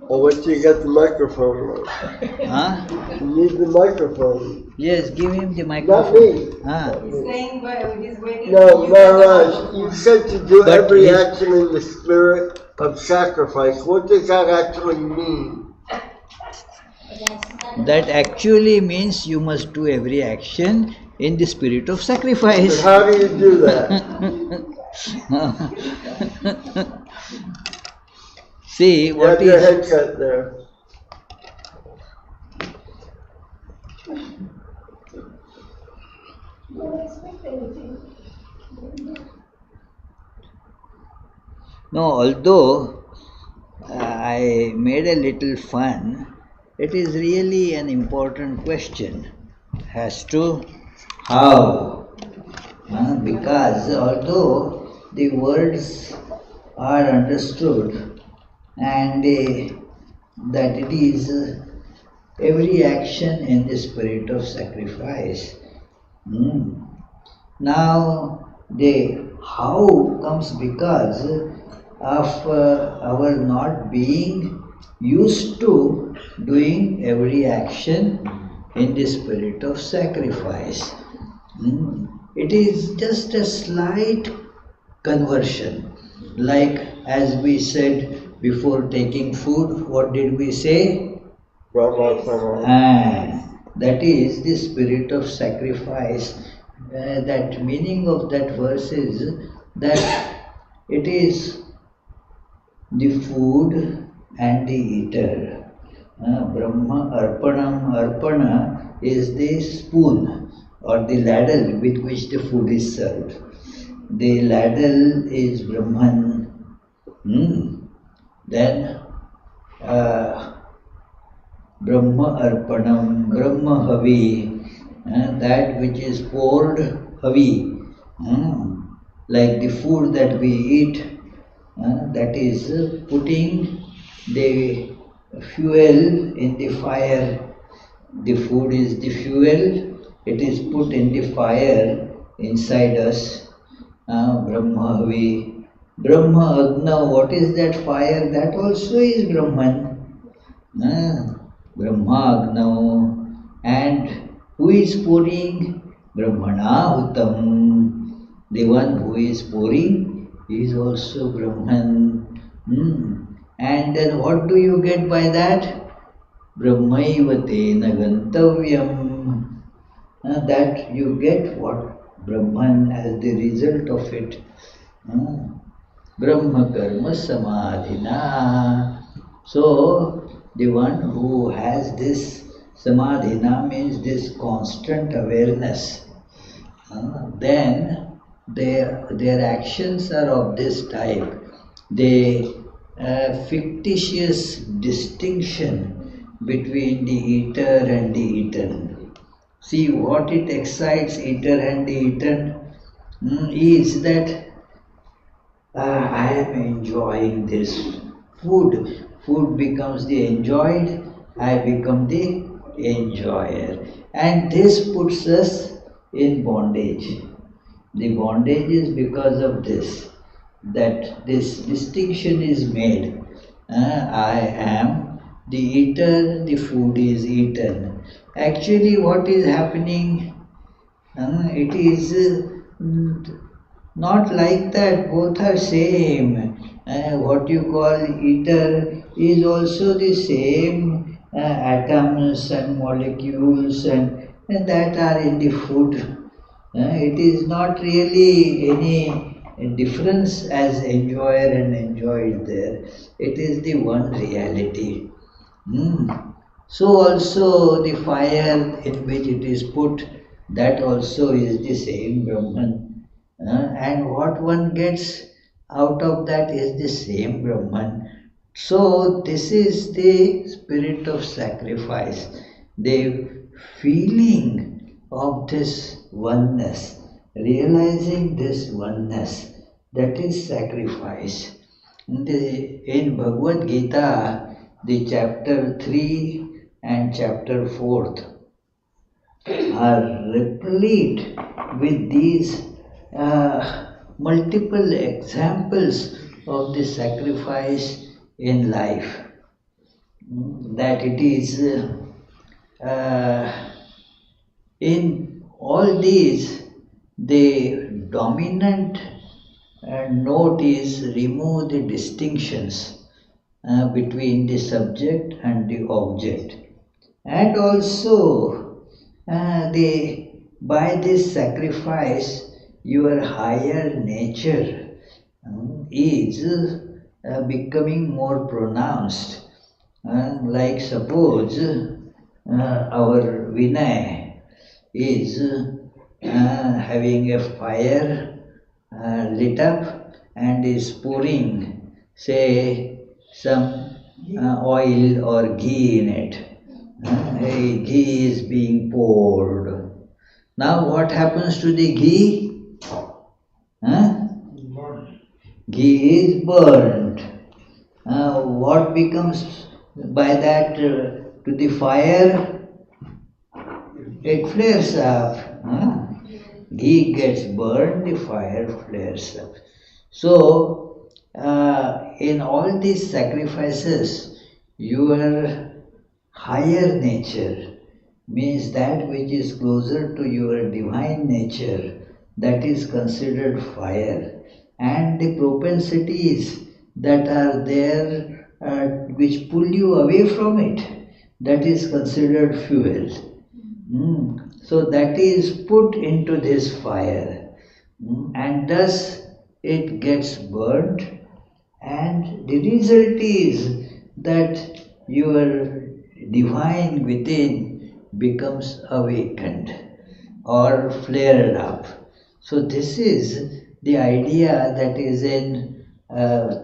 Oh, what you got the microphone? Huh? You need the microphone. Yes, give him the Not microphone. me. Huh? He's saying, but he's waiting. No, Maharaj, you said to do But every his- action in the spirit of sacrifice. What does that actually mean? That actually means you must do every action in the spirit of But sacrifice. how do you do that? See, You what have your is head cut there. no, although I made a little fun, it is really an important question as to how. Because although the words are understood and that it is every action in the spirit of sacrifice. Now, the how comes because of our not being used to doing every action in the spirit of sacrifice. It is just a slight conversion. Like as we said before taking food, what did we say? That is the spirit of sacrifice. That meaning of that verse is that it is the food and the eater. Brahma Arpanam, Arpana is the spoon or the ladle with which the food is served. The ladle is Brahman. Then Brahma Arpanam, Brahma Havi, that which is poured Havi, like the food that we eat, that is putting the fuel in the fire. The food is the fuel, it is put in the fire inside us. Brahma Havi, Brahma Agna, what is that fire? That also is Brahman. Brahma Agna, and who is pouring? Brahmana Hutam. The one who is pouring is also Brahman. And then what do you get by that? Brahmaiva tena gantavyam. That you get what? Brahman as the result of it. Brahma karma samadhina. So, the one who has this samadhina means this constant awareness. Then their actions are of this type. They fictitious distinction between the eater and the eaten. See what it excites eater and the eaten is that I am enjoying this food. Food becomes the enjoyed, I become the enjoyer. And this puts us in bondage. The bondage is because of this, that this distinction is made. I am the eater, the food is eaten. Actually, what is happening? It is not like that, both are same. What you call ether is also the same atoms and molecules and that are in the food. It is not really any difference as enjoyer and enjoyed there. It is the one reality. So also the fire in which it is put, that also is the same Brahman. And what one gets out of that is the same Brahman. So this is the spirit of sacrifice, the feeling of this oneness, realizing this oneness, that is sacrifice. In Bhagavad Gita, the chapter 3 and chapter 4 are replete with these multiple examples of the sacrifice in life. that it is in all these, the dominant note is remove the distinctions between the subject and the object. And also, by this sacrifice, your higher nature is becoming more pronounced. Like suppose our Vinay is having a fire lit up and is pouring, say, some oil or ghee in it. Ghee is being poured. Now what happens to the ghee? Ghee is burnt. What becomes by that to the fire? It flares up. Ghee gets burned, the fire flares up. So, in all these sacrifices, your higher nature means that which is closer to your divine nature, that is considered fire. And the propensities that are there which pull you away from it, that is considered fuel. So that is put into this fire, and thus it gets burnt, and the result is that your divine within becomes awakened or flared up. So this is the idea that is in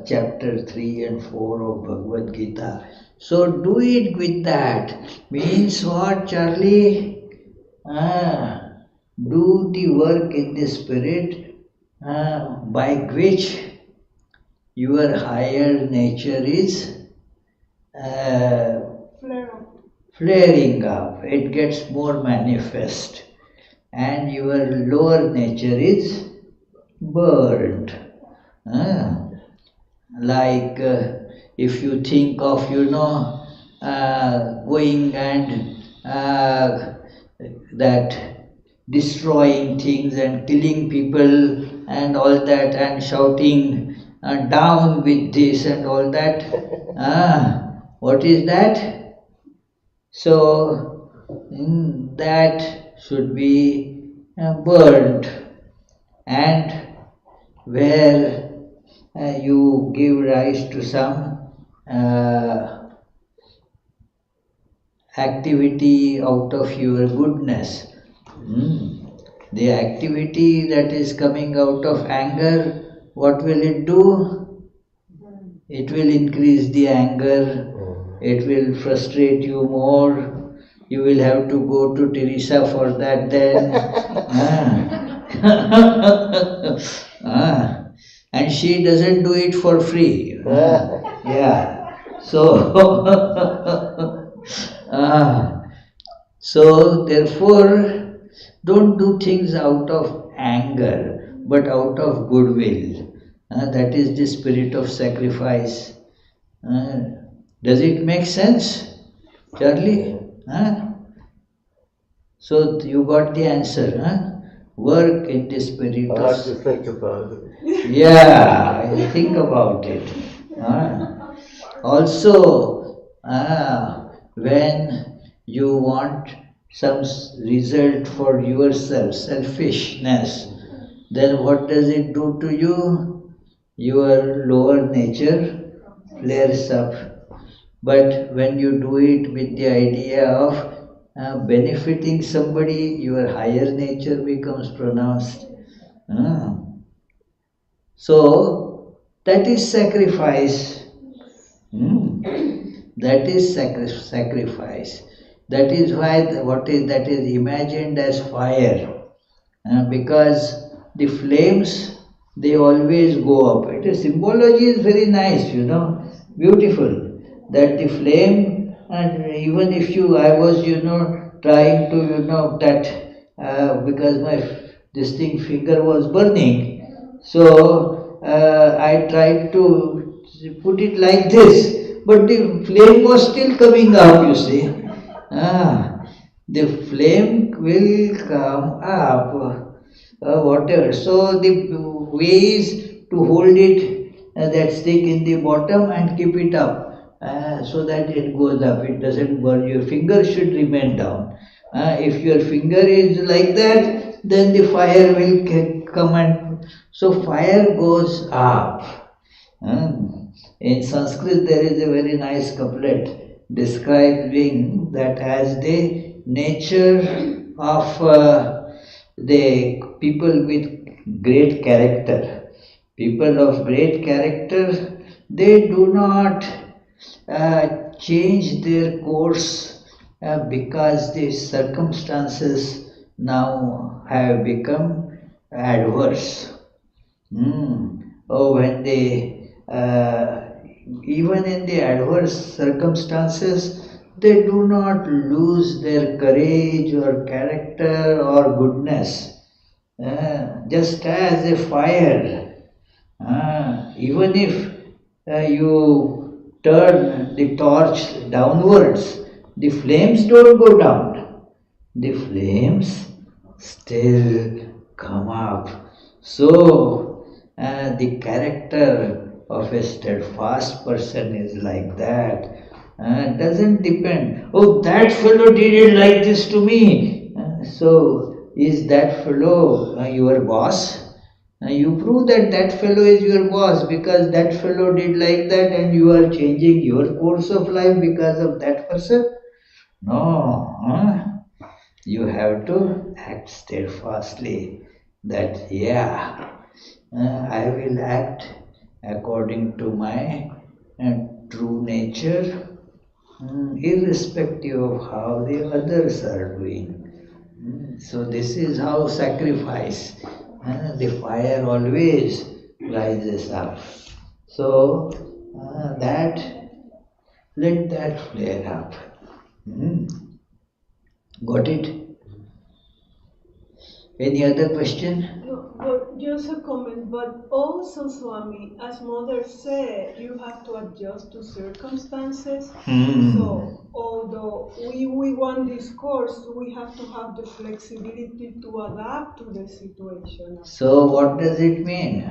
chapter 3 and 4 of Bhagavad Gita. So do it with that. Means what, Charlie? Do the work in the spirit by which your higher nature is flaring up. It gets more manifest, and your lower nature is burned. Like if you think of, going and that destroying things and killing people and all that, and shouting down with this and all that. What is that? So that should be burned, and where you give rise to some activity out of your goodness. The activity that is coming out of anger, what will it do? It will increase the anger, it will frustrate you more, you will have to go to Teresa for that then. And she doesn't do it for free. Yeah. So, so therefore, don't do things out of anger, but out of goodwill. That is the spirit of sacrifice. Does it make sense, Charlie? So you got the answer. Work in the spirit of... I have to think about it. Yeah, I think about it. Also, when you want some result for yourself, selfishness, then what does it do to you? Your lower nature flares up. But when you do it with the idea of benefiting somebody, your higher nature becomes pronounced. So, that is sacrifice. That is sacrifice. That is why that is imagined as fire. Because the flames, they always go up. The symbology is very nice, beautiful. That the flame, and even if I was, trying to, because this finger was burning, so I tried to put it like this, but the flame was still coming up, you see. The flame will come up, whatever. So the way is to hold it, that stick in the bottom and keep it up, so that it goes up. It doesn't burn. Your finger should remain down. If your finger is like that, then the fire will come and so fire goes up. In Sanskrit, there is a very nice couplet describing that as the nature of the people with great character. People of great character, they do not change their course because the circumstances now have become adverse. Oh, when they, even in the adverse circumstances, they do not lose their courage or character or goodness. Just as a fire, even if you turn the torch downwards, the flames don't go down. The flames still come up. So, the character of a steadfast person is like that. Doesn't depend. Oh, that fellow did it like this to me. So, is that fellow your boss? You prove that that fellow is your boss because that fellow did like that and you are changing your course of life because of that person? No. You have to act steadfastly that, I will act according to my true nature, irrespective of how the others are doing. So this is how sacrifice, the fire always rises up. So let that flare up. Got it? Any other question? No, but just a comment, but also, Swami, as Mother said, you have to adjust to circumstances. So, although we want this course, we have to have the flexibility to adapt to the situation. So, what does it mean?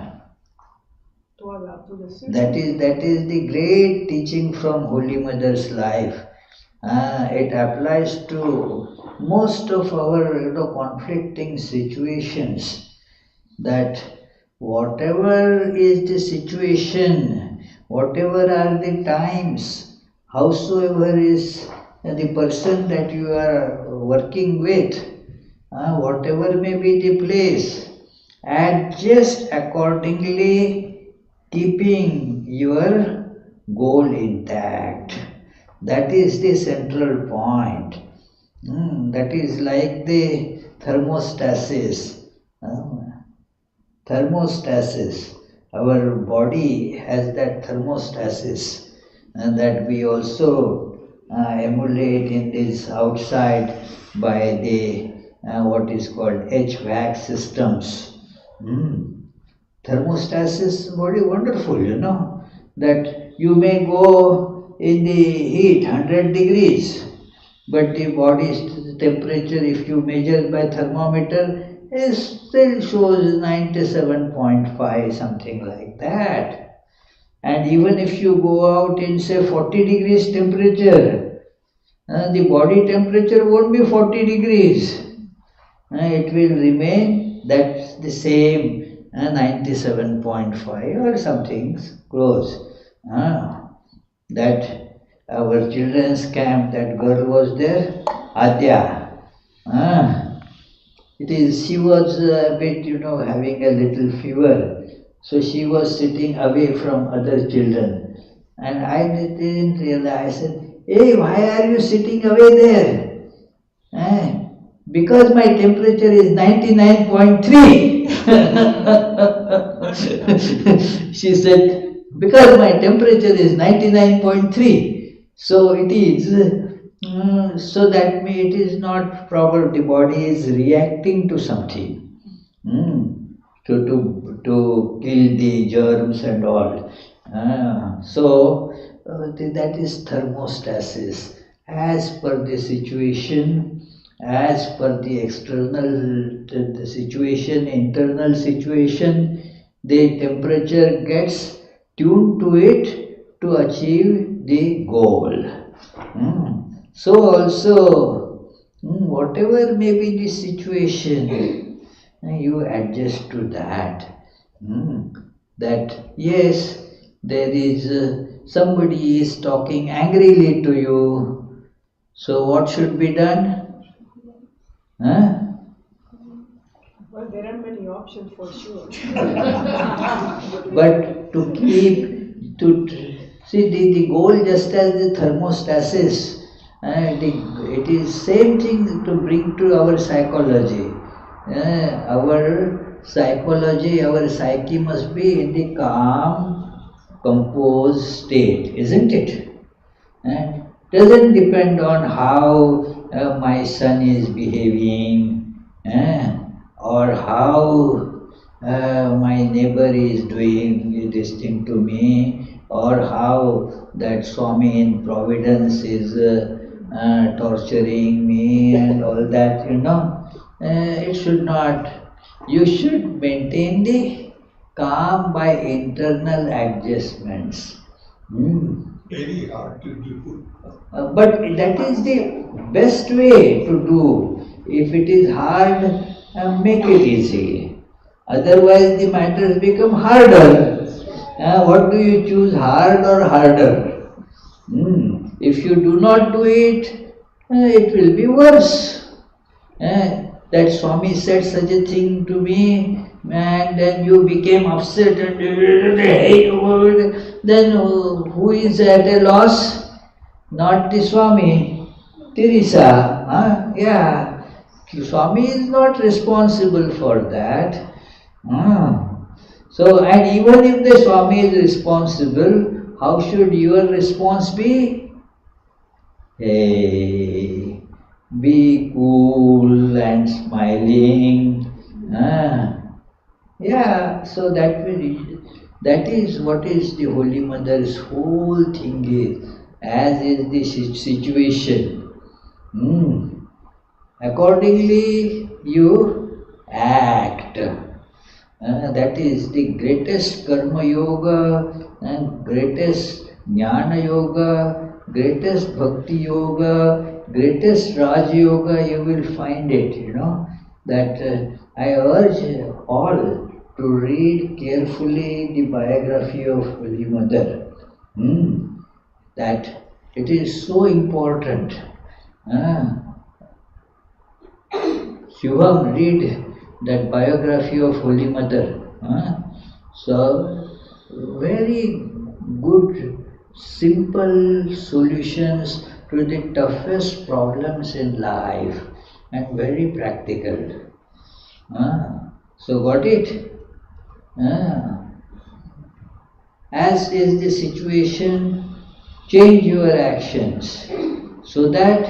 To adapt to the situation. That is the great teaching from Holy Mother's life. It applies to most of our conflicting situations, that whatever is the situation, whatever are the times, howsoever is the person that you are working with, whatever may be the place, adjust accordingly, keeping your goal intact. That is the central point. That is like the thermostasis. Thermostasis. Our body has that thermostasis, and that we also emulate in this outside by the what is called HVAC systems. Thermostasis is very wonderful, that you may go in the heat 100 degrees, but the body's temperature, if you measure by thermometer, it still shows 97.5, something like that. And even if you go out in say 40 degrees temperature, the body temperature won't be 40 degrees. It will remain that's the same 97.5 or something close. That our children's camp, that girl was there, Adya. She was a bit, having a little fever. So she was sitting away from other children. And I didn't realize, I said, hey, why are you sitting away there? Because my temperature is 99.3. She said, because my temperature is 99.3. So it is. So that means it is not proper. The body is reacting to something. To kill the germs and all. That is thermostasis. As per the situation, as per the external the situation, internal situation, the temperature gets tuned to it to achieve the goal. So also, whatever may be the situation, you adjust to that. That yes, there is somebody is talking angrily to you. So what should be done? Huh? Well, there are many options for sure. But to keep, see the goal just as the thermostasis, it is same thing to bring to our psychology. Our psychology, our psyche must be in the calm, composed state, isn't it? And doesn't depend on how my son is behaving, or how my neighbor is doing this thing to me, or how that Swami in Providence is torturing me and all that, it should not. You should maintain the calm by internal adjustments. Very hard to do. But that is the best way to do. If it is hard, make it easy. Otherwise, the matters become harder. What do you choose, hard or harder? If you do not do it, it will be worse. That Swami said such a thing to me, and then you became upset and then who is at a loss? Not the Swami, Teresa. Yeah, Swami is not responsible for that. So, and even if the Swami is responsible, how should your response be? Hey, be cool and smiling. Yeah, so that is what is the Holy Mother's whole thing is, as is the situation. Accordingly, you act. That is the greatest Karma Yoga and greatest Jnana Yoga, greatest Bhakti Yoga, greatest Raj Yoga, you will find it, that I urge all to read carefully the biography of Holy Mother. That it is so important. Shivam, read that biography of Holy Mother. So, very good, simple solutions to the toughest problems in life and very practical. So, got it? As is the situation, change your actions so that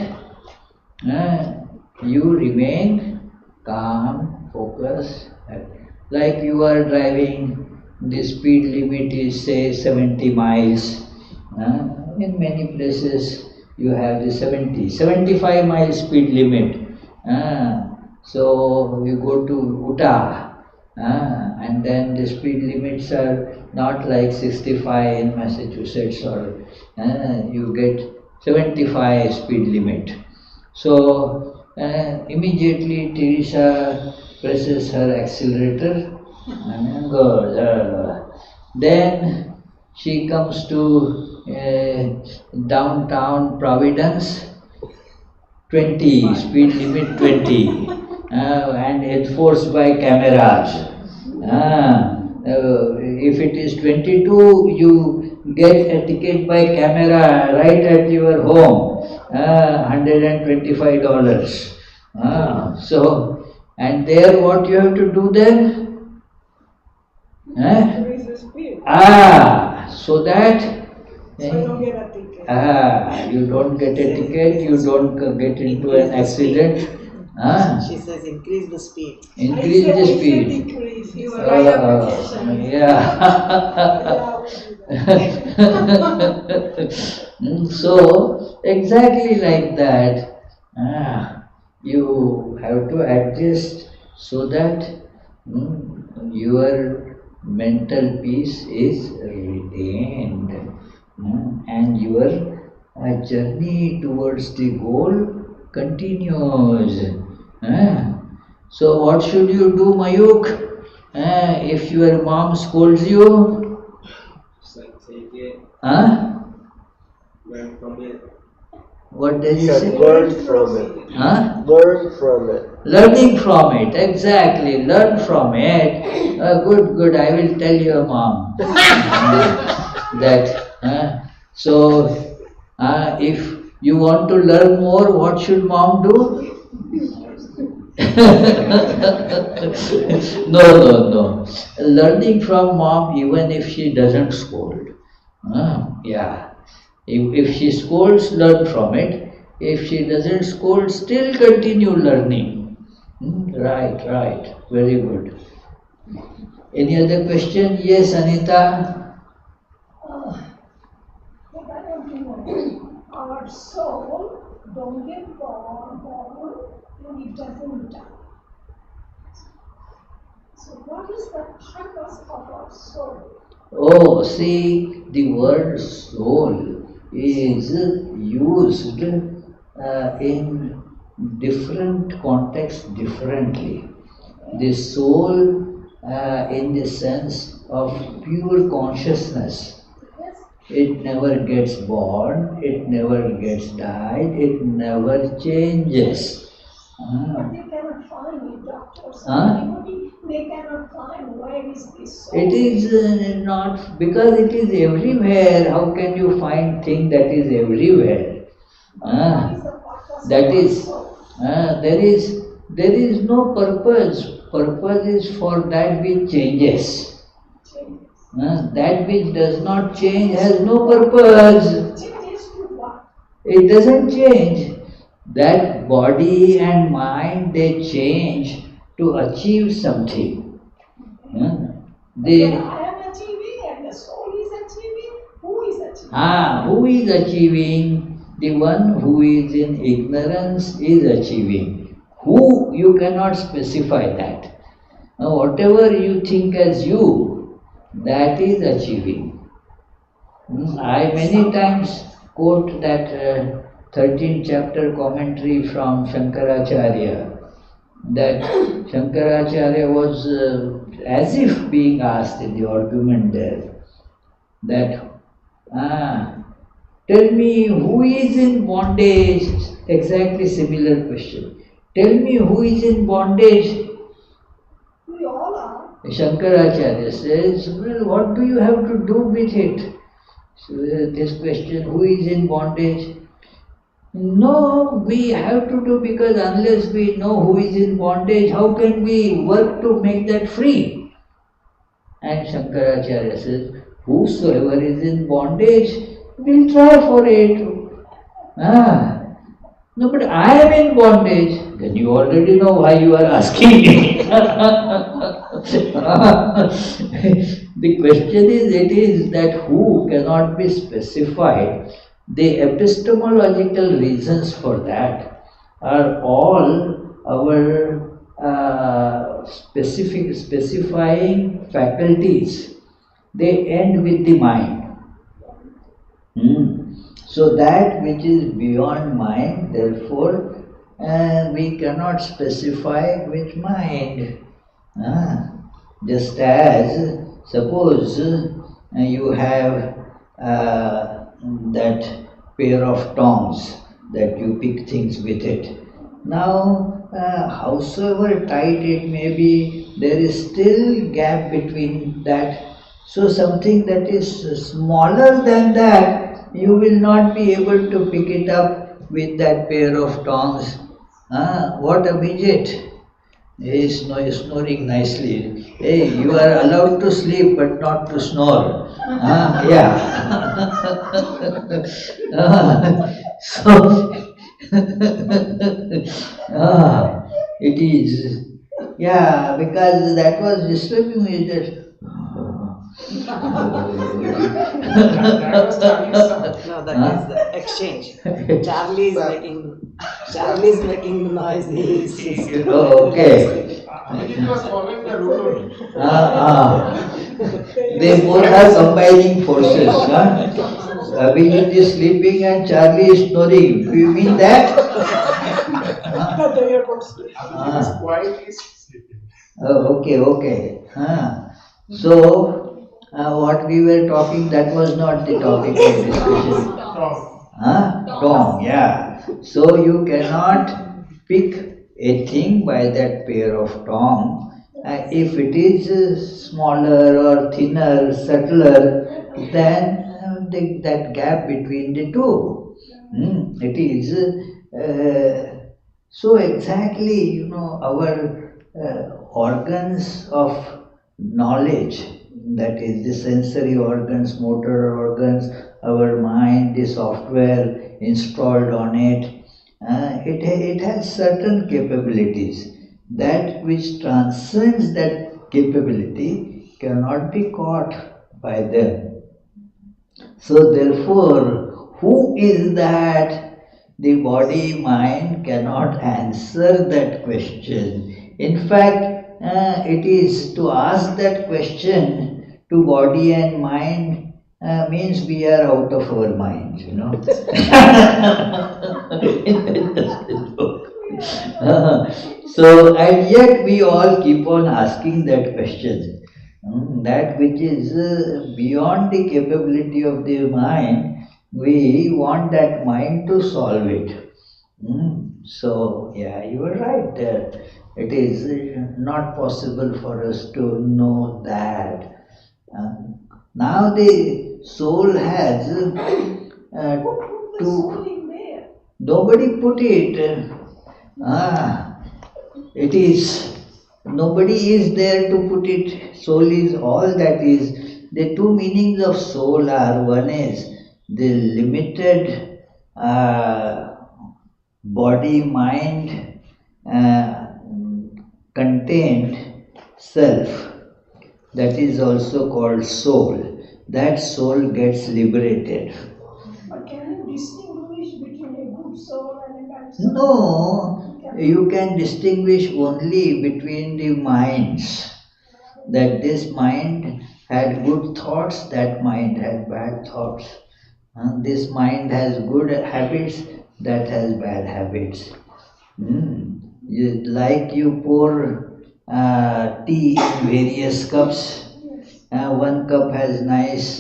you remain calm, focused. Like you are driving, the speed limit is say 70 miles. In many places you have the 75 mile speed limit. So you go to Utah, and then the speed limits are not like 65 in Massachusetts, or you get 75 speed limit. So immediately Teresa presses her accelerator and goes. Then she comes to downtown Providence, 20, speed limit 20, and enforced by cameras. If it is 22, you get a ticket by camera right at your home, $125. So, and there what you have to do then? Increase the speed. So that So you don't get a ticket. you don't get a ticket, you don't get into an accident. She says increase the speed. Increase the speed. Decrease. You are right application. Yeah. So, exactly like that, you have to adjust so that your mental peace is retained, and your journey towards the goal continues. So what should you do, Mayuk? If your mom scolds you? Take it, learn from it. What does he say? Learn from it. Learn from it. Learning from it, exactly. Learn from it. Good. I will tell your mom that. So, if you want to learn more, what should mom do? No. Learning from mom, even if she doesn't scold. Yeah. If she scolds, learn from it. If she doesn't scold, still continue learning. Right. Very good. Any other question? Yes, Anita? Our soul don't get born and it doesn't die. So what is the purpose of our soul? Oh, see, the word soul is used in different contexts differently. The soul in the sense of pure consciousness. It never gets born, it never gets died, it never changes. But they cannot find it, doctors. They cannot find where is this soul. It is not, because it is everywhere. How can you find thing that is everywhere? That is, there is no purpose. Purpose is for that which changes. That which does not change has no purpose. It doesn't change. That body and mind, they change to achieve something. I am achieving and the soul is achieving. Who is achieving? Who is achieving? The one who is in ignorance is achieving. Who, you cannot specify that. Now, whatever you think as you, that is achieving. I many times quote that 13th chapter commentary from Shankaracharya, that Shankaracharya was as if being asked in the argument there, that tell me who is in bondage, exactly similar question. Tell me who is in bondage. We all are. Shankaracharya says, well, what do you have to do with it? So this question, who is in bondage? No, we have to do, because unless we know who is in bondage, how can we work to make that free? And Shankaracharya says, whosoever is in bondage will try for it. No, but I am in bondage. Then you already know why you are asking me. The question is, it is that who cannot be specified. The epistemological reasons for that are all our specifying faculties. They end with the mind. So that which is beyond mind, therefore, we cannot specify with mind. Just as, suppose you have that pair of tongs that you pick things with it. Now, howsoever tight it may be, there is still gap between that. So something that is smaller than that, you will not be able to pick it up with that pair of tongs. What a midget! He is snoring nicely. Hey, you are allowed to sleep but not to snore. Yeah. It is. Yeah, because that was disturbing me. That That was Charlie's son. No, that is the exchange. Charlie is making the noise. He is just Oh, okay. Abhijit was following the rule only. They both are combining forces. Huh? Abhijit is sleeping and Charlie is snoring. Do you mean that? Abhijit is quietly sleeping. Oh, okay. So, what we were talking, that was not the topic of discussion. Tom, yeah. So you cannot pick a thing by that pair of tongue. If it is smaller or thinner, subtler, then that gap between the two. It is so exactly, our organs of knowledge, that is the sensory organs, motor organs, our mind, the software installed on it, it has certain capabilities. That which transcends that capability cannot be caught by them. So therefore, who is that? The body mind cannot answer that question. In fact, it is to ask that question to body and mind means we are out of our mind. So, and yet we all keep on asking that question. That which is beyond the capability of the mind, we want that mind to solve it. So, yeah, you are right there. It is not possible for us to know that. Now the soul has to. Nobody put it. It is. Nobody is there to put it. Soul is all that is. The two meanings of soul are, one is the limited body, mind, contained self. That is also called soul. That soul gets liberated. But can you distinguish between a good soul and a bad soul? No, you can distinguish only between the minds. That this mind had good thoughts, that mind had bad thoughts. This mind has good habits, that has bad habits. Like you pour tea in various cups. One cup has nice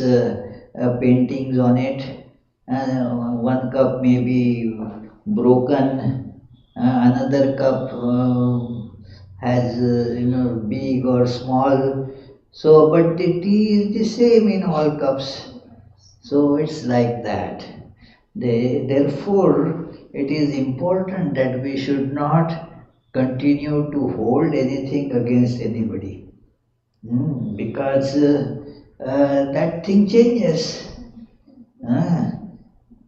paintings on it. One cup may be broken. Another cup has big or small. So, but the tea is the same in all cups. So it's like that. Therefore, it is important that we should not continue to hold anything against anybody. Because that thing changes.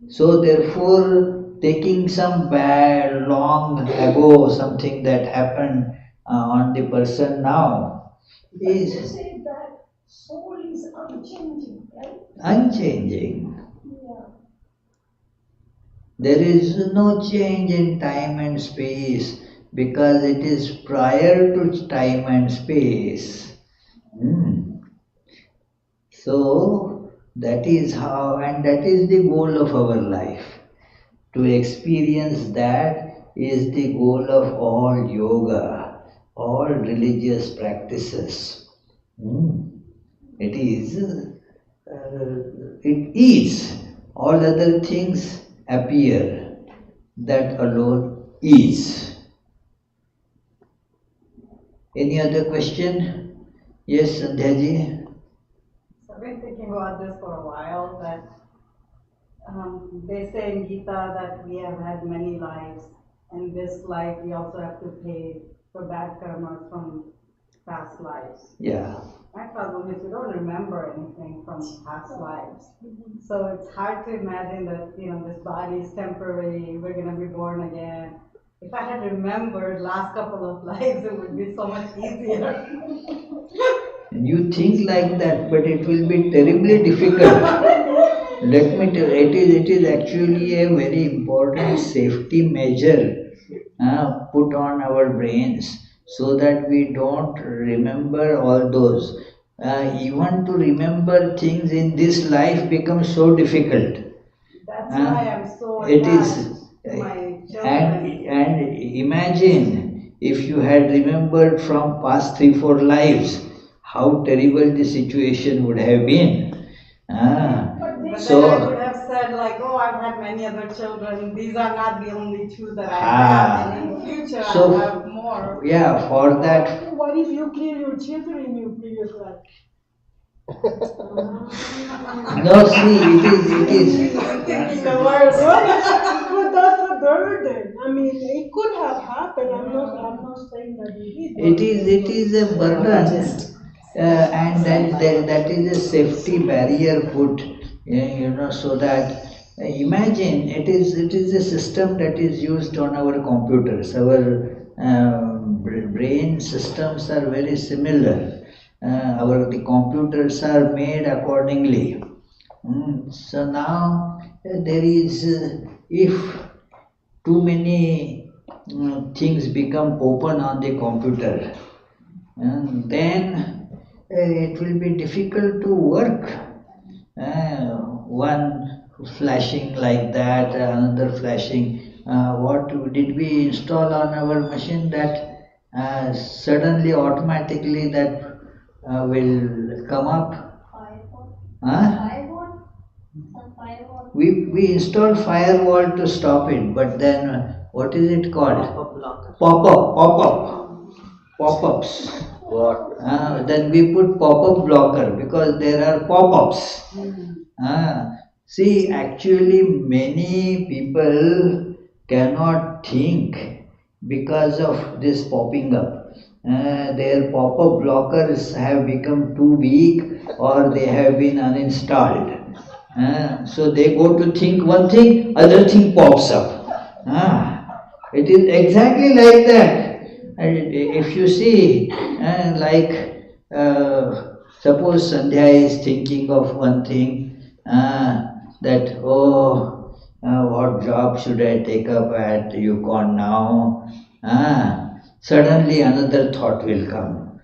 So therefore, taking some bad, long ago, something that happened on the person now is. You say that soul is unchanging, right? Unchanging. Yeah. There is no change in time and space because it is prior to time and space. So that is how, and that is the goal of our life. To experience that is the goal of all yoga, all religious practices. It is. All other things appear. That alone is. Any other question? Yes, Sandhya. I've been thinking about this for a while, that they say in Gita that we have had many lives, and this life we also have to pay for bad karma from past lives. Yeah. My problem is we don't remember anything from past lives. So it's hard to imagine that, this body is temporary, we're going to be born again. If I had remembered last couple of lives, it would be so much easier. You think like that, but it will be terribly difficult. Let me tell you, it is actually a very important safety measure put on our brains so that we don't remember all those. Even to remember things in this life becomes so difficult. That's why I'm so It attached is, to my children. and imagine if you had remembered from past 3, 4 lives, how terrible the situation would have been. But So, then I would have said like, oh, I've had many other children. These are not the only two that I have. And in future so, I'll have more. yeah, for that, What if you kill your children in your previous life? no, see, it is, Thinking the worst. But that's a burden. I mean, it could have happened. I'm not saying that it did. it is a burden, and then that is a safety barrier put, so that imagine it is a system that is used on our computers. Our brain systems are very similar. The computers are made accordingly. So now there is, if too many things become open on the computer, and then it will be difficult to work. One flashing like that, another flashing. What did we install on our machine that suddenly automatically that will come up? Huh? We installed firewall to stop it, but then what is it called? Pop-ups. What? Then we put pop-up blocker because there are pop-ups. See, actually many people cannot think because of this popping up. Their pop-up blockers have become too weak or they have been uninstalled. So they go to think one thing, other thing pops up. It is exactly like that. If you see, suppose Sandhya is thinking of one thing, that, oh, what job should I take up at Yukon now? Suddenly another thought will come.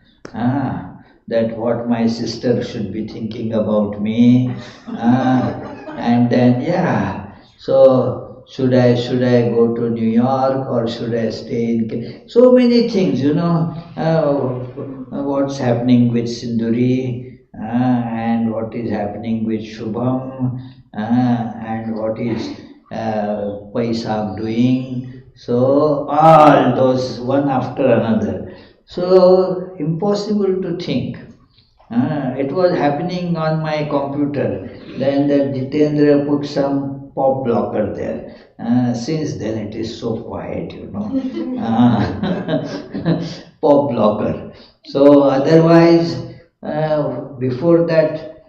That what my sister should be thinking about me, and then so should I go to New York or should I stay in so many things, what's happening with Sinduri, and what is happening with Shubham, and what is Paisag doing, so all those one after another. So impossible to think. It was happening on my computer. Then that Jitendra put some pop blocker there. Since then it is so quiet, Pop blocker. So otherwise, before that,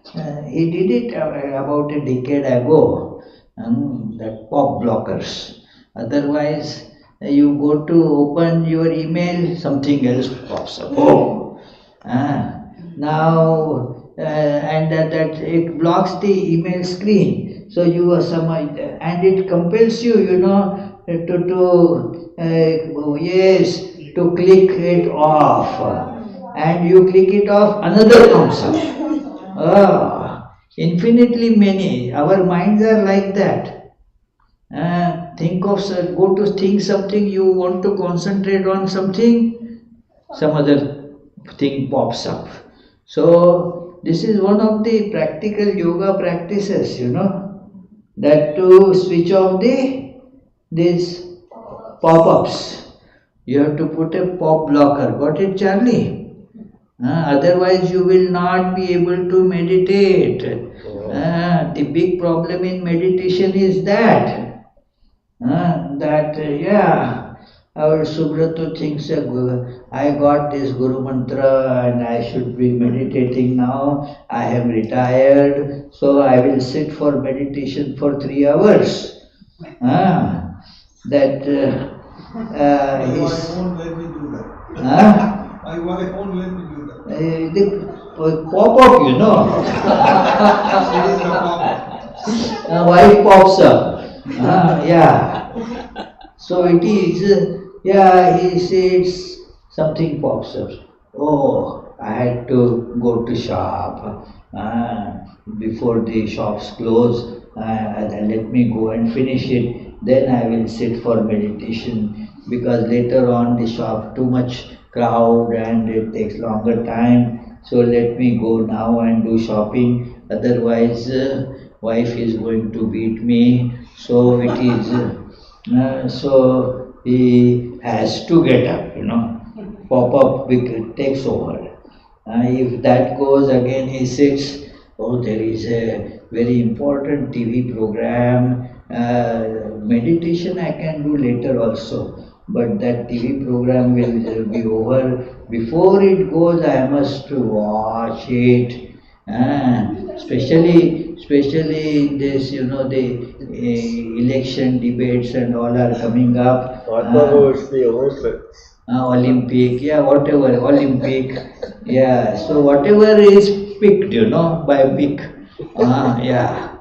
he did it about a decade ago. That pop blockers. Otherwise, you go to open your email, something else pops up. Oh, now and that it blocks the email screen. So you are and it compels you, to click it off, and you click it off, another comes up. Infinitely many. Our minds are like that. Go to think something, you want to concentrate on something, some other thing pops up. So this is one of the practical yoga practices, that to switch off these pop-ups. You have to put a pop blocker. Got it, Charlie? Otherwise you will not be able to meditate. The big problem in meditation is that. Our Subrata thinks I got this Guru Mantra and I should be meditating now. I have retired, so I will sit for meditation for 3 hours. My he's, wife won't let me do that. huh? My wife won't let me do that. They pop up, you know. She is the pop. Wife pops up. Yeah. So it is, yeah, he says something pops up. Oh, I had to go to shop. Before the shops close, let me go and finish it. Then I will sit for meditation because later on the shop too much crowd and it takes longer time. So let me go now and do shopping. Otherwise, wife is going to beat me. So it is. So he has to get up, you know. Pop up takes over. If that goes again, he sits. Oh, there is a very important TV program. Meditation I can do later also, but that TV program will be over. Before it goes, I must watch it. Especially this, you know, the election debates and all are coming up. I thought it was the Olympics. Olympic, yeah, whatever, Olympic, yeah. So whatever is picked, you know, by pick, yeah.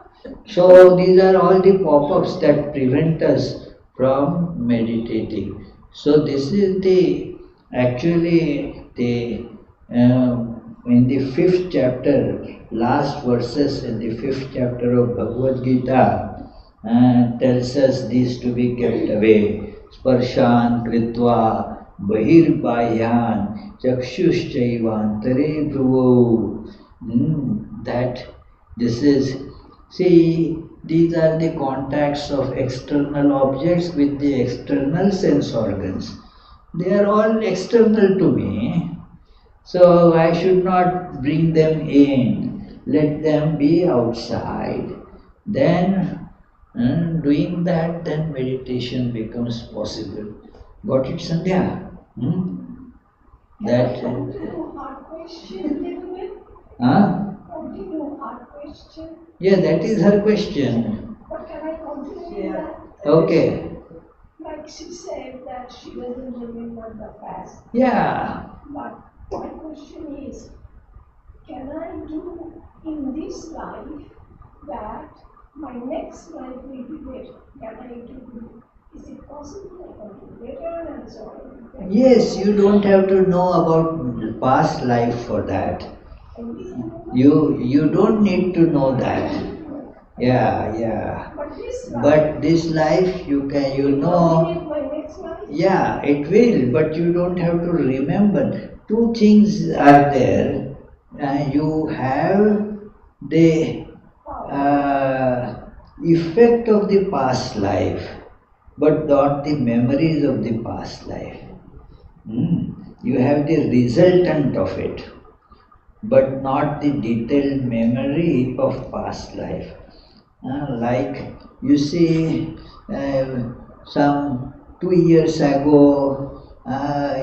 So these are all the pop-ups that prevent us from meditating. So this is the actually the in the fifth chapter, last verses in the fifth chapter of Bhagavad Gita tells us these to be kept away. Sparshan kritva bahirbayan chakshushchaivantare bhruvo. That this is, see, these are the contacts of external objects with the external sense organs. They are all external to me. So I should not bring them in. Let them be outside. Then doing that, then meditation becomes possible. Got it, Sandhya? That. Continue hard question, little bit. Huh? Continue hard question. Yeah, that is her question. But can I continue that? Okay. Like she said that she doesn't remember the past. Yeah. But my question is, can I do in this life that my next life will be better? Can I do? Is it possible I can do better and so on? Yes, you don't have to know about past life for that. You don't need to know that. Yeah. But this life you can, you know. Yeah, it will, but you don't have to remember. Two things are there. You have the effect of the past life, but not the memories of the past life. You have the resultant of it, but not the detailed memory of past life. Like you see, some 2 years ago,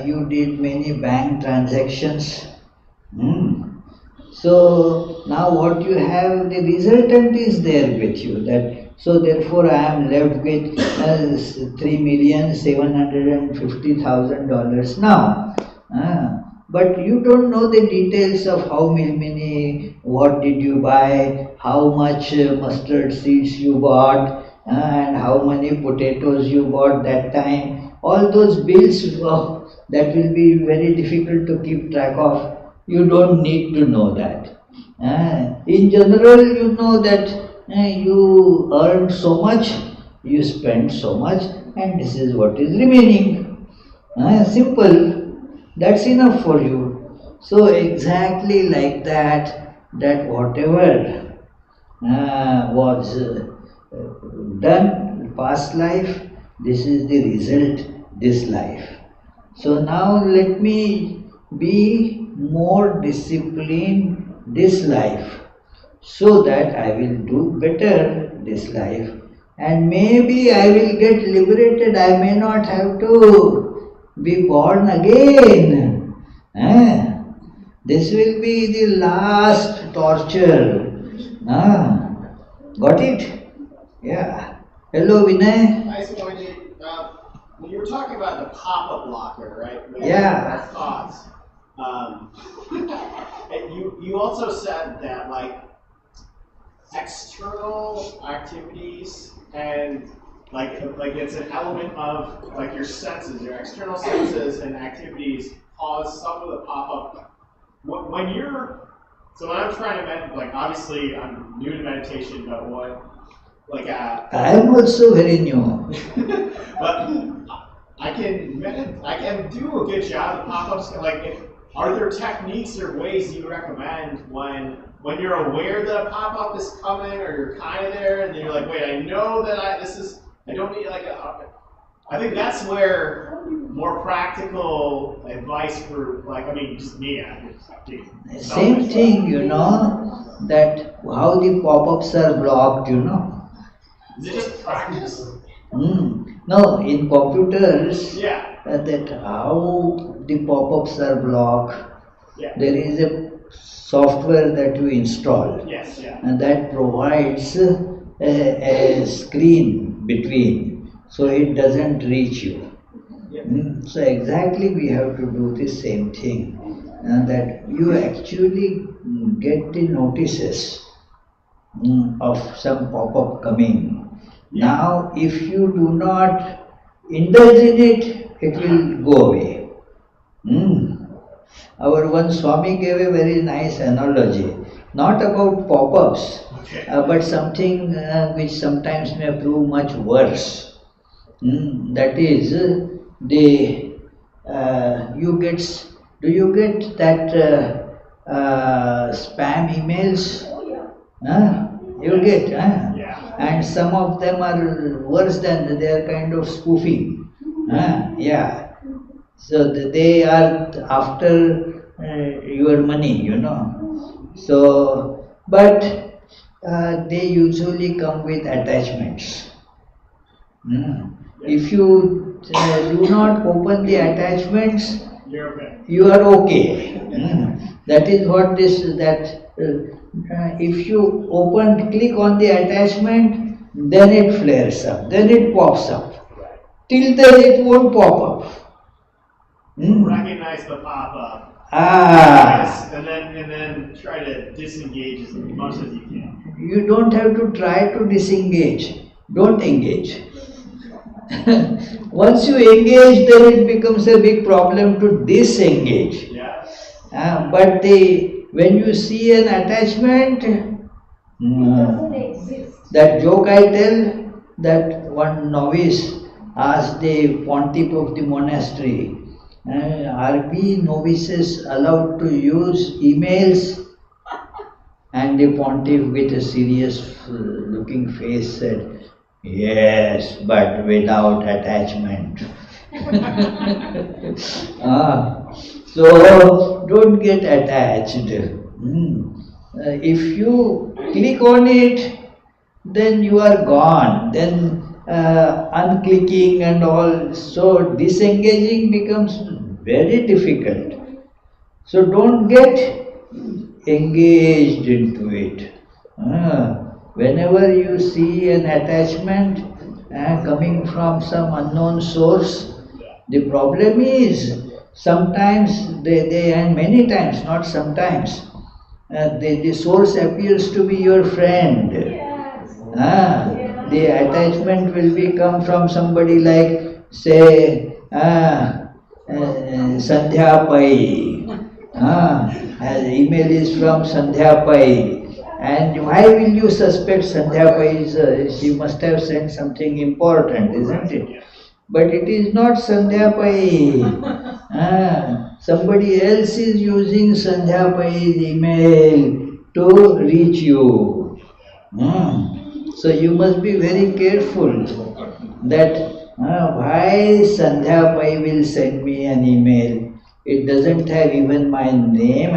you did many bank transactions. So now what you have, the resultant is there with you. So therefore I am left with $3,750,000 now. But you don't know the details of how many, what did you buy, how much mustard seeds you bought, and how many potatoes you bought that time. All those bills, that will be very difficult to keep track of. You don't need to know that. In general, you know that you earned so much, you spent so much, and this is what is remaining. Simple. That's enough for you. So exactly like that whatever was done past life, this is the result this life. So now let me be more disciplined this life, so that I will do better this life, and maybe I will get liberated. I may not have to be born again. This will be the last torture. Got it? Yeah. Hello, Vinay. Hi, Swami. you were talking about the pop-up blocker, right? Yeah. Thoughts. And you also said that like external activities and like it's an element of like your senses, your external senses and activities cause some of the pop-up. When you're so when I'm trying to meditate, like obviously I'm new to meditation, but what like I am also very new. but I can do a good job of pop-ups. Like, are there techniques or ways you recommend when you're aware that a pop-up is coming, or you're kind of there, and you're like, wait, I know that I don't need like I think that's where more practical advice for just me. Same thing, that how the pop-ups are blocked, Is it just practice? No, in computers, Yeah. that how the pop-ups are blocked. Yeah. There is a software that you install, Yes, yeah. and that provides a screen between, so it doesn't reach you. Yeah. So exactly we have to do the same thing, that you actually get the notices of some pop-up coming. Now, if you do not indulge in it, it will go away. Our one Swami gave a very nice analogy, not about pop-ups, but something which sometimes may prove much worse. That is, do you get that spam emails? You get, and some of them are worse than they are kind of spoofing. Yeah. So they are after your money, So, but they usually come with attachments. If you do not open the attachments, you are okay. That is what if you click on the attachment, then it flares up, then it pops up. Till then it won't pop up. Recognize the pop-up. And then try to disengage as much as you can. You don't have to try to disengage. Don't engage. Once you engage, then it becomes a big problem to disengage. Yeah. But when you see an attachment, that joke I tell, that one novice asked the pontiff of the monastery, are we novices allowed to use emails? And the pontiff with a serious looking face said, yes, but without attachment. So don't get attached. If you click on it, then you are gone. Then unclicking and all, so disengaging becomes very difficult. So don't get engaged into it. Whenever you see an attachment coming from some unknown source, the problem is sometimes and many times, not sometimes, the source appears to be your friend. The attachment will come from somebody like, say, Sandhya Pai. Email is from Sandhya Pai. And why will you suspect Sandhya Pai? She must have sent something important, isn't it? But it is not Sandhya Pai. Somebody else is using Sandhya Pai's email to reach you. So you must be very careful that why Sandhya Pai will send me an email. It doesn't have even my name,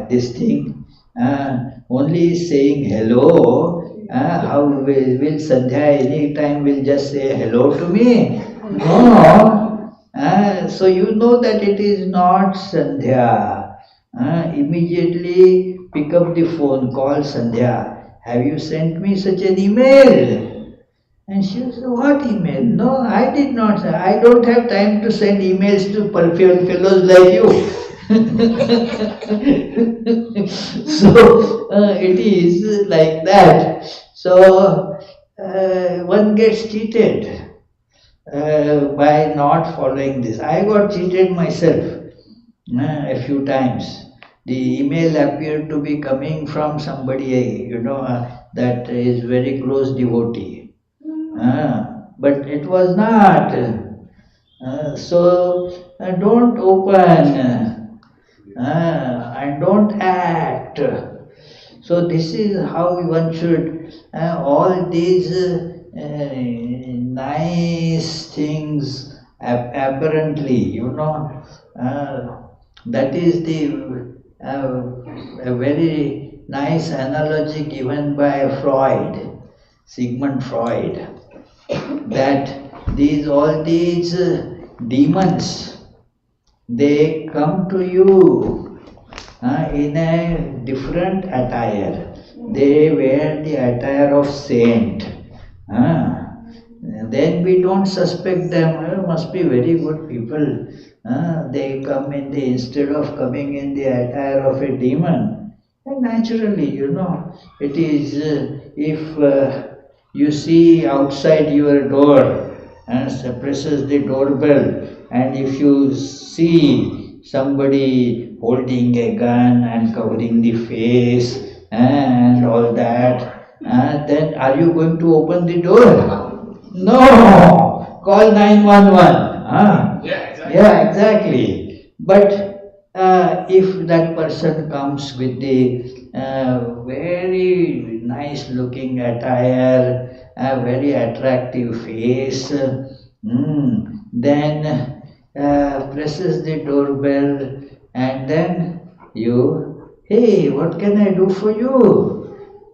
this thing. Only saying hello. How will Sandhya any time will just say hello to me? No. So you know that it is not Sandhya. Immediately pick up the phone, call Sandhya. Have you sent me such an email? And she said, what email? No, I did not. I don't have time to send emails to fellows like you. So it is like that. So one gets cheated by not following this. I got cheated myself a few times. The email appeared to be coming from somebody, that is very close devotee. But it was not. So don't open and don't act. So this is how one should, all these nice things apparently, that is the a very nice analogy given by Freud, Sigmund Freud, that all these demons, they come to you in a different attire. They wear the attire of saint. Then we don't suspect them. Must be very good people. They come instead of coming in the attire of a demon. And naturally, it is if you see outside your door and presses the doorbell, and if you see somebody holding a gun and covering the face and all that, then are you going to open the door? No! Call 911. Yeah, exactly. Yeah, exactly. But if that person comes with the very nice looking attire, a very attractive face, then presses the doorbell, and then hey, what can I do for you?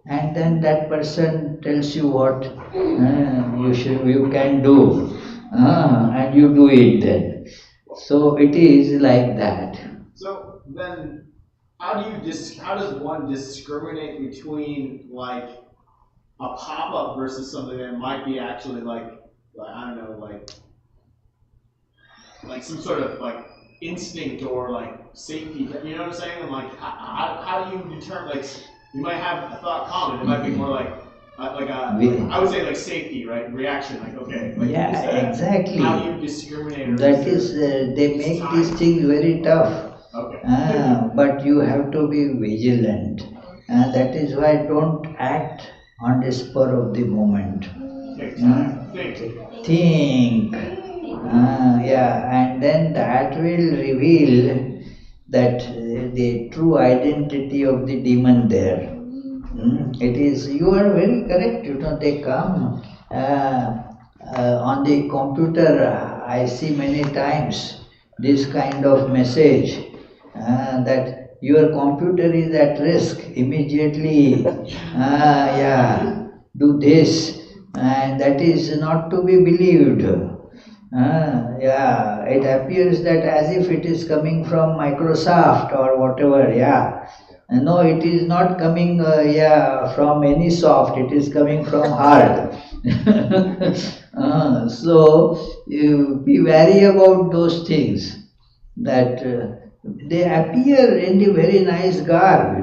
And then that person tells you what you can do, and you do it then. So it is like that. So then, how does one discriminate between like a pop-up versus something that might be actually like I don't know, like some sort of like instinct or like safety? You know what I'm saying? And like, how do you determine? Like, you might have a thought common. It might be more like I would say like safety, right? Reaction, like okay. Like, yeah, exactly. How do you discriminate? That is, they make these things very tough. Okay. But you have to be vigilant. That is why don't act on the spur of the moment. Think. And then that will reveal that the true identity of the demon there. It is, you are very correct, they come on the computer. I see many times this kind of message that your computer is at risk, immediately do this, and that is not to be believed. It appears that as if it is coming from Microsoft or whatever, No, it is not coming from any soft, it is coming from hard. So, you be wary about those things, that they appear in the very nice garb,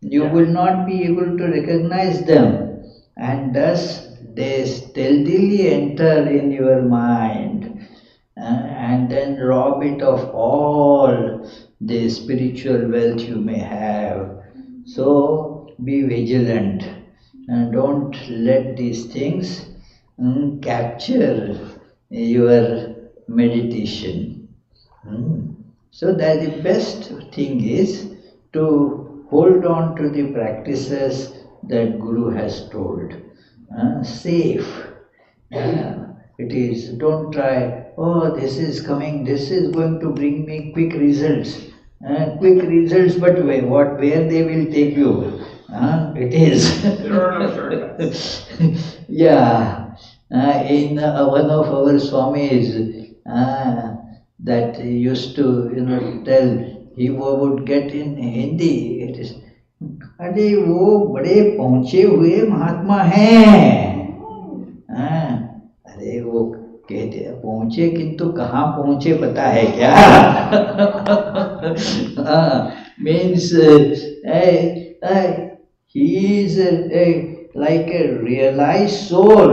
You will not be able to recognize them, and thus they stealthily enter in your mind and then rob it of all the spiritual wealth you may have. So be vigilant and don't let these things capture your meditation. So that the best thing is to hold on to the practices that Guru has told. Safe. It is, don't try, this is coming, this is going to bring me quick results. Quick results, but where they will take you? It is. There are no shortcuts. In one of our Swamis that used to tell, he would get in Hindi, it is, अरे वो बड़े पहुंचे हुए महात्मा हैं, वो कहते पहुंचे किंतु कहाँ पहुंचे पता है क्या? Means he is like a realized soul.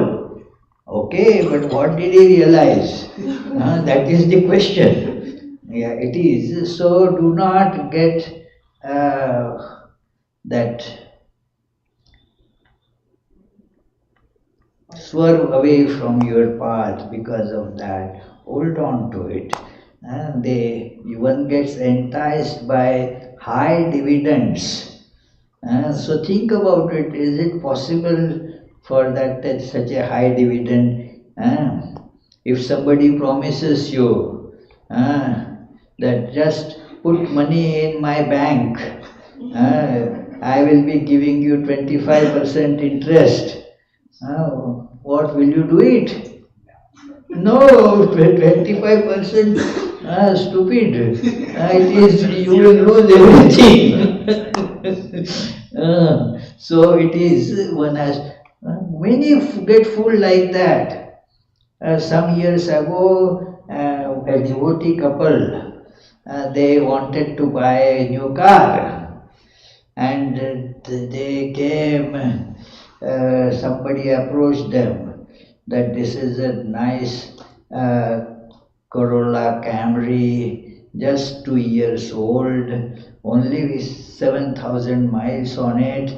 Okay, but what did he realize? That is the question. Yeah, it is. So do not get that swerve away from your path because of that. Hold on to it. One gets enticed by high dividends. So think about it. Is it possible for that such a high dividend? If somebody promises you that just put money in my bank, I will be giving you 25% interest. What will you do it? No, 25%, stupid. It is, you will lose everything. So it is, one has, many get fooled like that. Some years ago, a devotee couple, they wanted to buy a new car, and they came, somebody approached them that this is a nice Corolla Camry, just 2 years old, only with 7,000 miles on it,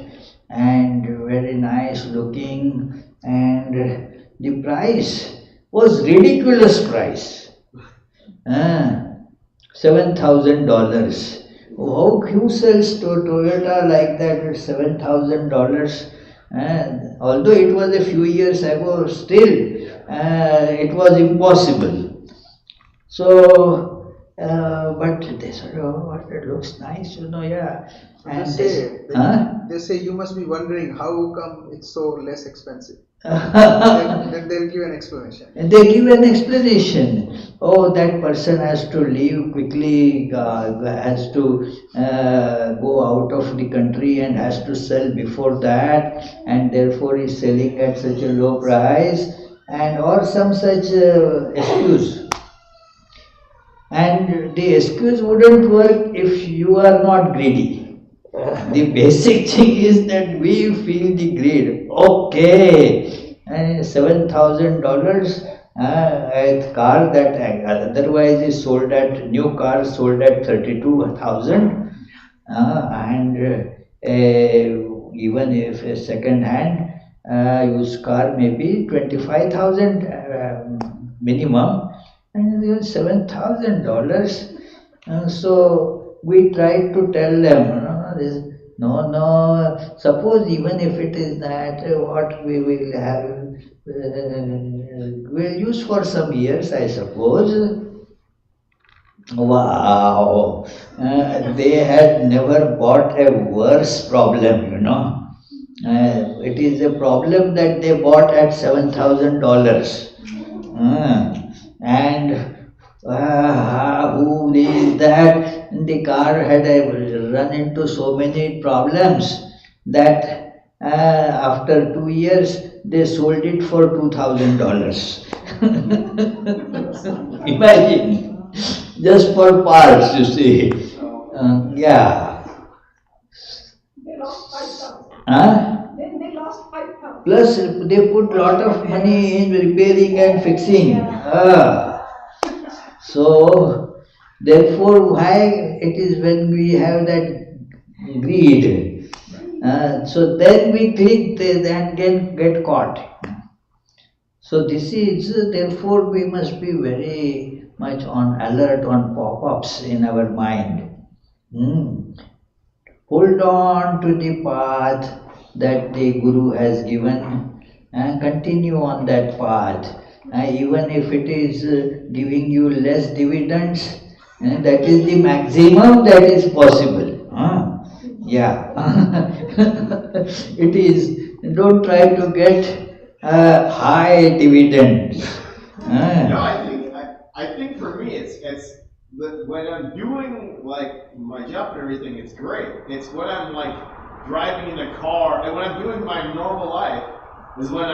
and very nice looking, and the price was ridiculous price, $7,000. Who sells Toyota like that with $7,000? Although it was a few years ago, still it was impossible. So, but they said, oh, it looks nice, yeah. And they say you must be wondering how come it's so less expensive. Then they'll give an explanation. And they give an explanation. Oh, that person has to leave quickly, has to go out of the country and has to sell before that, and therefore is selling at such a low price, and or some such excuse. And the excuse wouldn't work if you are not greedy. The basic thing is that we feel the greed. Okay, $7,000, a car that otherwise is sold at, new car sold at 32,000, and even if a second hand used car may be 25,000 minimum, and even $7,000. So we tried to tell them, no, suppose even if it is that, what we will have, we'll use for some years, I suppose. Wow, they had never bought a worse problem, It is a problem that they bought at $7,000. And who is that? The car had run into so many problems that after 2 years they sold it for $2,000. Imagine, just for parts, you see. Yeah. They lost 5,000. Then they lost 5,000. Plus they put lot of money in repairing and fixing. So therefore, why it is when we have that greed, so then we click and get caught. So this is, therefore we must be very much on alert on pop-ups in our mind. Hold on to the path that the Guru has given and continue on that path. Even if it is giving you less dividends, that is the maximum that is possible. Yeah. It is, don't try to get high dividends. No, I think for me it's when I'm doing like my job and everything, it's great. It's when I'm like driving in a car and when I'm doing my normal life is when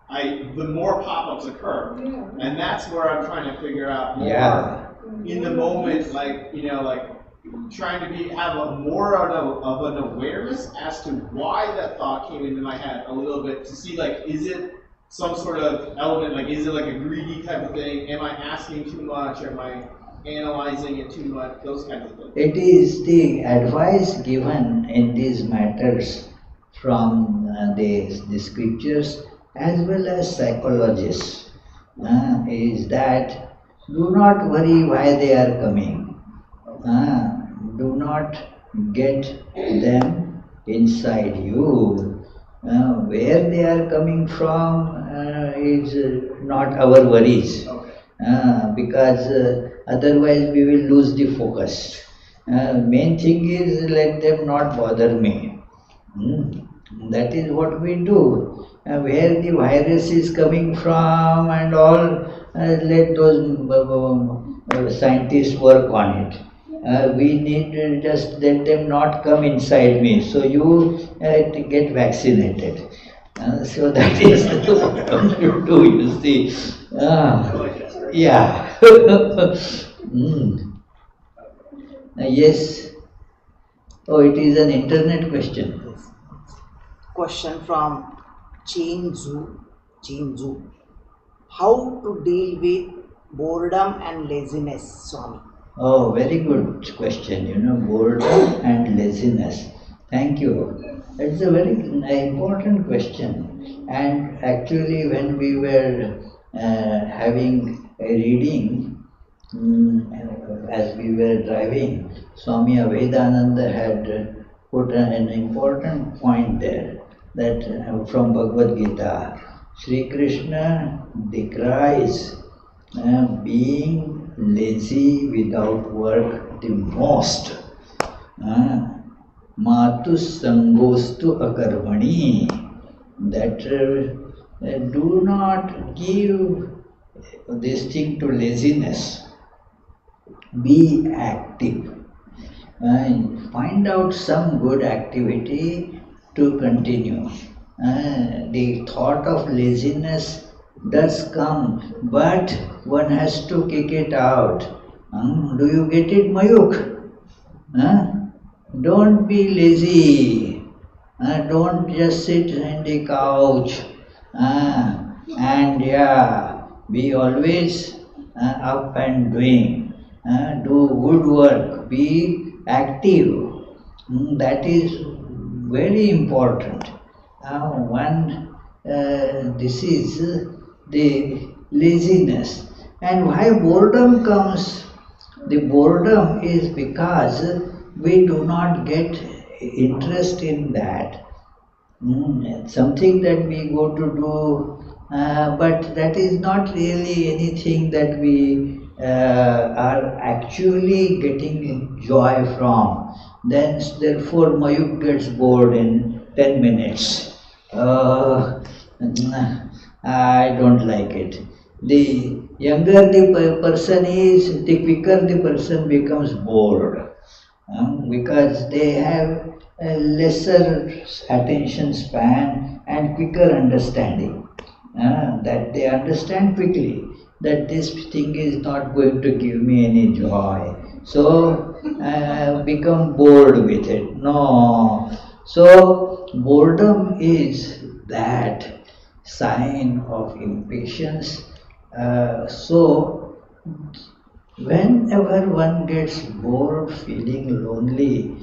the more pop-ups occur. Yeah. And that's where I'm trying to figure out more Yeah. in the moment, like, you know, like trying to have a more of an awareness as to why that thought came into my head a little bit, to see, like, is it some sort of element, like, is it like a greedy type of thing? Am I asking too much? Am I analyzing it too much? Those kinds of things. It is the advice given in these matters from the scriptures as well as psychologists is that do not worry why they are coming. Do not get them inside you. Where they are coming from is not our worries. Because otherwise we will lose the focus. Main thing is let them not bother me. That is what we do. Where the virus is coming from and all, let those scientists work on it. We need to just let them not come inside me. So you get vaccinated. So that is what you do, you see. Yeah. Yes. Oh, it is an internet question. Question from Chinzu. How to deal with boredom and laziness, Swami? Oh, very good question. Boredom and laziness. Thank you. It's a very important question. And actually, when we were having a reading, as we were driving, Swami Vedanta had put an important point there, that from Bhagavad Gita, Sri Krishna decries being lazy without work the most. Matus sangostu akarmani, that do not give this thing to laziness. Be active and find out some good activity to continue. The thought of laziness does come, but one has to kick it out. Do you get it, Mayuk? Don't be lazy. Don't just sit on the couch. And be always up and doing. Do good work. Be active. That is very important. This is the laziness. And why boredom comes? The boredom is because we do not get interest in that. Something that we go to do, but that is not really anything that we are actually getting joy from. Therefore, Mayuk gets bored in 10 minutes. I don't like it. The younger the person is, the quicker the person becomes bored. Because they have a lesser attention span and quicker understanding. That they understand quickly that this thing is not going to give me any joy. So become bored with it. No. So boredom is that sign of impatience. So whenever one gets bored, feeling lonely,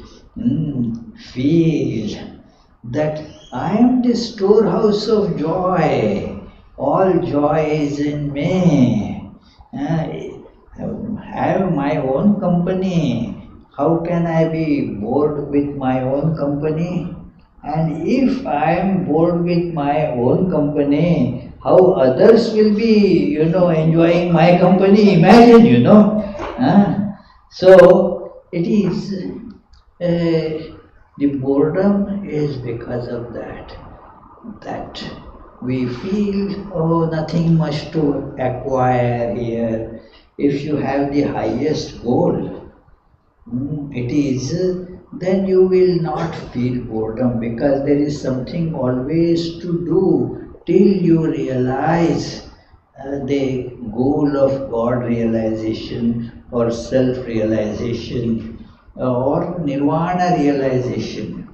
feel that I am the storehouse of joy. All joy is in me. I have my own company. How can I be bored with my own company? And if I am bored with my own company, how others will be, enjoying my company? Imagine, So it is, the boredom is because of that we feel, nothing much to acquire here. If you have the highest goal, then you will not feel boredom, because there is something always to do till you realize the goal of God realization or self-realization or nirvana realization.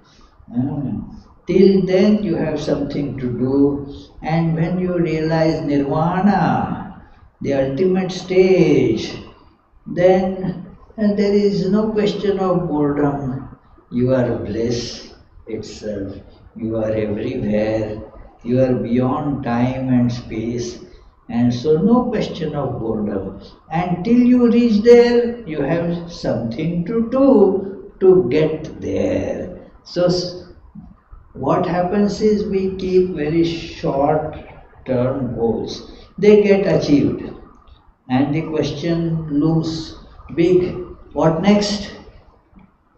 Till then you have something to do, and when you realize nirvana, the ultimate stage, then there is no question of boredom. You are bliss itself. You are everywhere. You are beyond time and space. And so no question of boredom. And till you reach there, you have something to do to get there. So what happens is we keep very short term goals. They get achieved. And the question looms big, what next?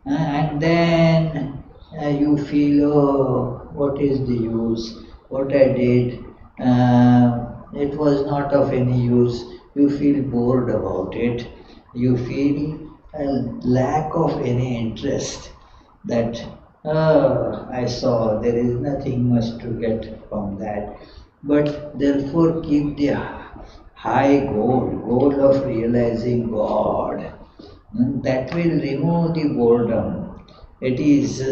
And then you feel, oh, what is the use? What I did, it was not of any use. You feel bored about it. You feel a lack of any interest that, I saw there is nothing much to get from that. But therefore keep the high goal of realizing God. That will remove the boredom. It is,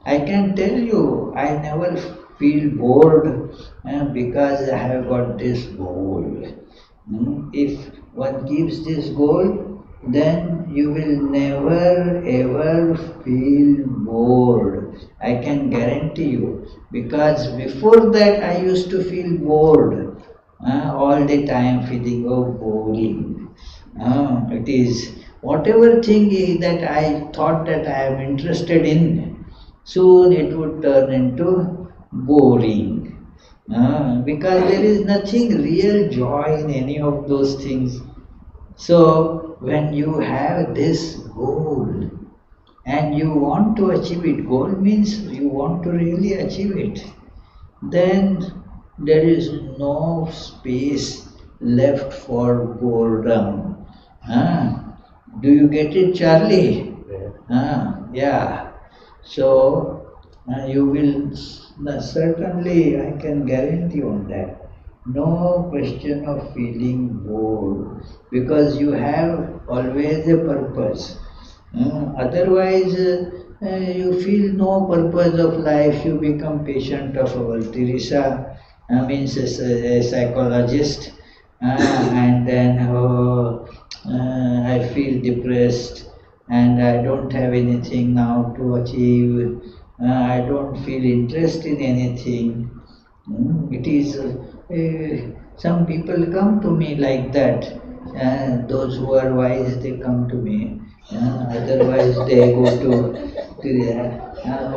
I can tell you, I never feel bored because I have got this goal. If one keeps this goal, then you will never ever feel bored. I can guarantee you. Because before that I used to feel bored all the time, feeling, oh, boring. It is whatever thing that I thought that I am interested in, soon it would turn into boring. Because there is nothing real joy in any of those things. So when you have this goal and you want to achieve it, goal means you want to really achieve it, then there is no space left for boredom. Do you get it, Charlie? Yeah. So you will certainly, I can guarantee on that. No question of feeling bored, because you have always a purpose. Otherwise, you feel no purpose of life. You become patient of our Teresa, means a psychologist, and then I feel depressed and I don't have anything now to achieve. I don't feel interest in anything. It is, some people come to me like that. Those who are wise, they come to me. Otherwise, they go to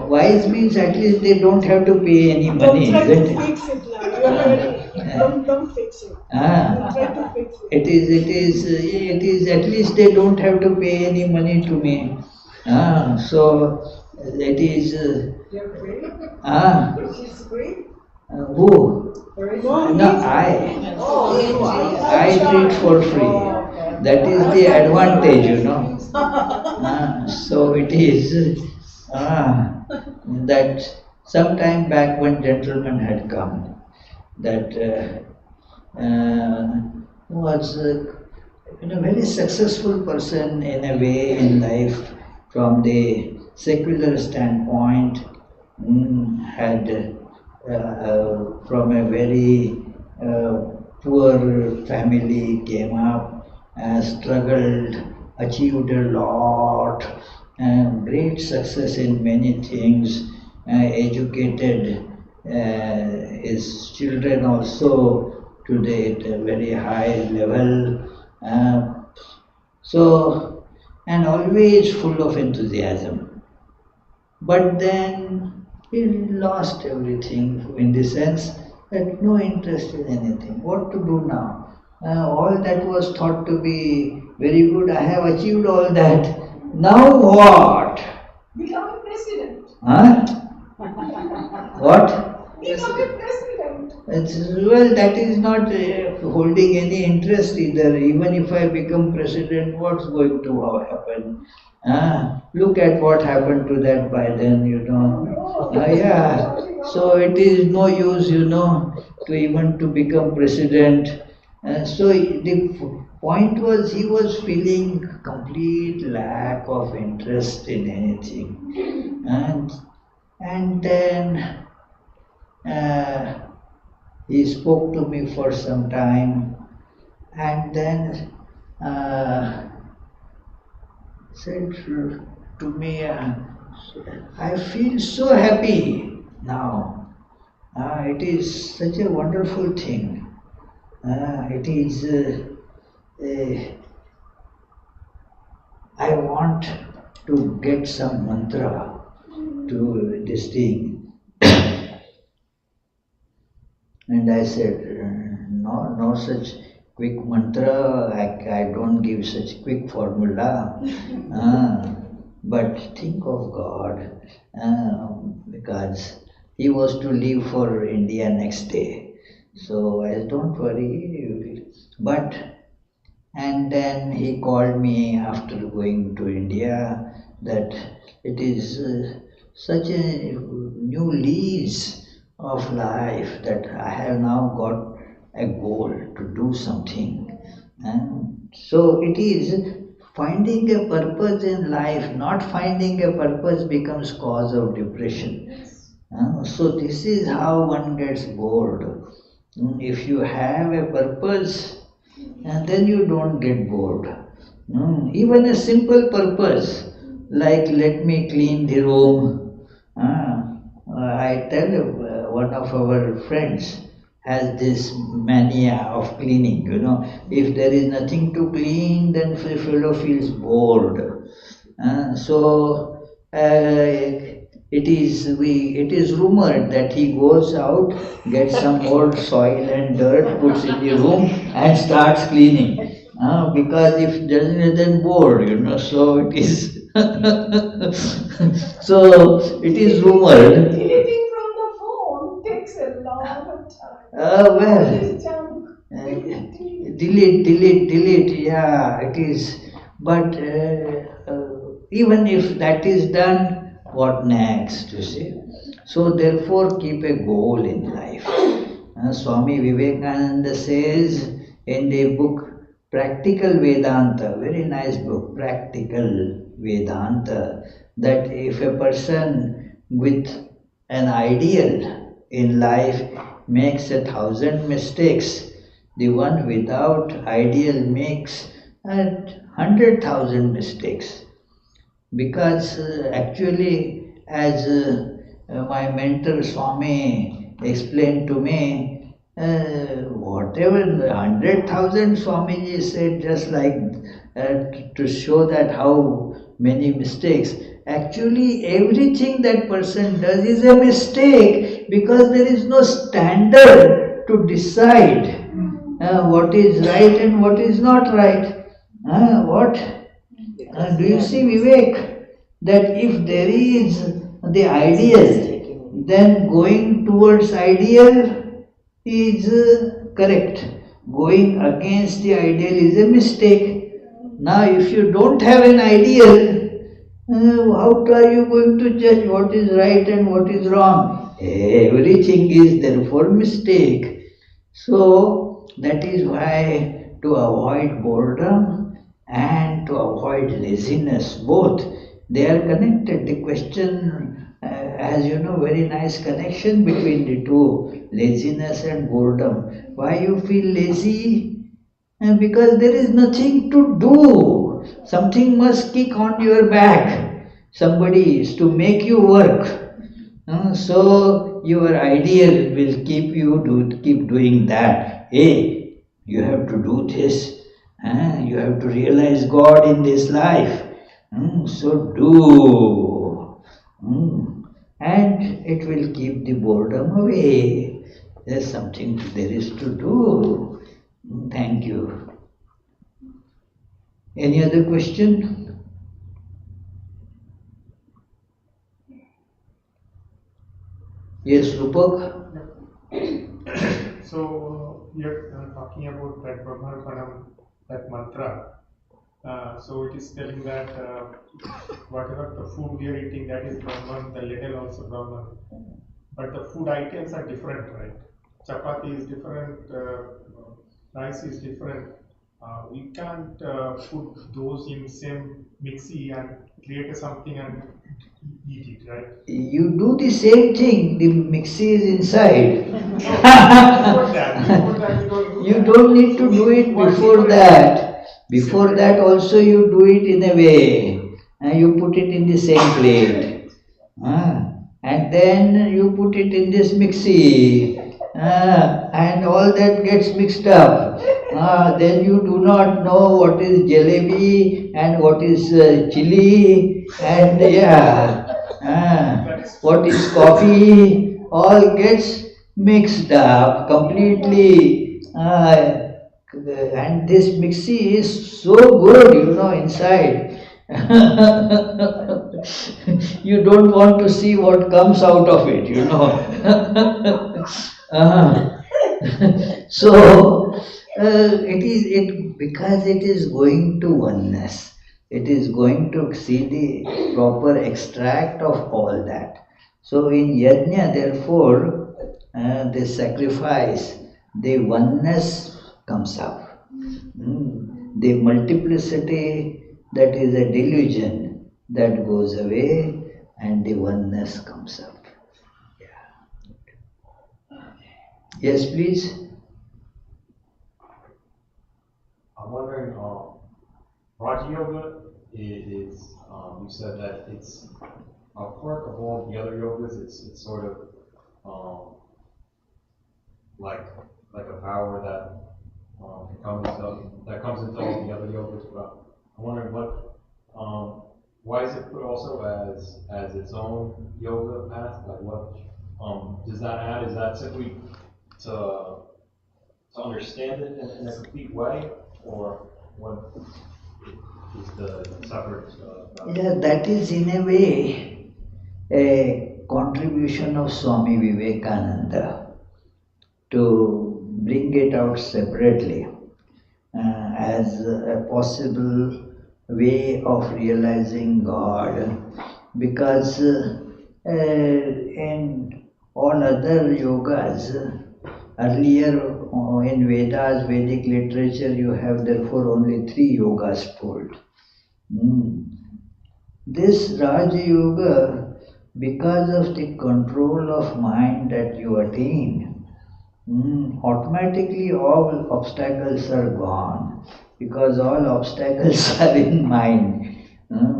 wise means at least they don't have to pay any money, Don't try isn't to it? fix it now. You already don't fix it. Don't try to fix it. It is at least they don't have to pay any money to me. So it is. You're free? She's free? Who? No, I treat for free. That is the advantage, you know. So it is that some time back when gentleman had come, that was a very successful person in a way in life from the secular standpoint, had from a very poor family, came up, struggled, achieved a lot, great success in many things, educated his children also today at a very high level. So, and always full of enthusiasm. But then he lost everything in the sense that no interest in anything. What to do now? All that was thought to be very good, I have achieved all that. Now what? Become a president. What? Become a president. Well, that is not holding any interest either. Even if I become president, what's going to happen? Look at what happened to that Biden, you know. Yeah. So it is no use, to even to become president. So the point was he was feeling complete lack of interest in anything, and then he spoke to me for some time, and then said to me, I feel so happy now. It is such a wonderful thing. It is, I want to get some mantra to this thing. And I said, no such quick mantra, I don't give such quick formula. But think of God, because he was to leave for India next day. So I said, don't worry. And then he called me after going to India that it is such a new lease of life that I have now got a goal to do something. And so it is finding a purpose in life. Not finding a purpose becomes cause of depression. So this is how one gets bored. If you have a purpose, and then you don't get bored. Even a simple purpose, like let me clean the room. I tell one of our friends has this mania of cleaning. If there is nothing to clean, then the fellow feels bored. It is rumored that he goes out, gets some old soil and dirt, puts in the room and starts cleaning. Because if doesn't, then bored, so it is. So it is rumored. Deleting from the phone takes a lot of time. Well, delete, yeah, it is. But even if that is done, what next, you see? So therefore keep a goal in life. Swami Vivekananda says in the book Practical Vedanta, very nice book, Practical Vedanta, that if a person with an ideal in life makes 1,000 mistakes, the one without ideal makes 100,000 mistakes. Because actually, as my mentor Swami explained to me, whatever 100,000 Swamiji said, just like to show that how many mistakes. Actually, everything that person does is a mistake because there is no standard to decide what is right and what is not right. Do you see, Vivek, that if there is the ideal, then going towards ideal is correct. Going against the ideal is a mistake. Now, if you don't have an ideal, how are you going to judge what is right and what is wrong? Everything is therefore mistake. So, that is why to avoid boredom and to avoid laziness, both, they are connected. The question has, very nice connection between the two, laziness and boredom. Why you feel lazy? Because there is nothing to do. Something must kick on your back. Somebody is to make you work. So your ideal will keep doing that. Hey, you have to do this. You have to realize God in this life. So do. And it will keep the boredom away. There's something there is to do. Thank you. Any other question? Yes, Rupak? So you're talking about that Brahmarpanam, that mantra. So it is telling that whatever the food we are eating, that is Brahman, the little also Brahman. but the food items are different, right? Chapati is different, rice is different. We can't put those in same mixie and create something and eat it, right? You do the same thing, the mixie is inside. You don't need to do it before that. Before that also you do it in a way. You put it in the same plate. And then you put it in this mixie. And all that gets mixed up. Then you do not know what is jalebi and what is chili and what is coffee. All gets mixed up completely. And this mixie is so good, inside. You don't want to see what comes out of it, So because it is going to oneness. It is going to see the proper extract of all that. So in yajna, therefore, the sacrifice, the oneness comes up. The multiplicity, that is a delusion, that goes away and the oneness comes up. Yes, please. I'm wondering, Raja Yoga is you said that it's a part of all the other yogas. It's sort of like a power that comes into all the other yogas. But I'm wondering why is it put also as its own yoga path? Like what does that add? Is that simply to understand it in a complete way, or what is the separate? Yeah, that is in a way a contribution of Swami Vivekananda to bring it out separately as a possible way of realizing God, because in all other yogas, earlier in Vedas, Vedic literature, you have therefore only 3 yogas told. This Raja Yoga, because of the control of mind that you attain, automatically all obstacles are gone, because all obstacles are in mind.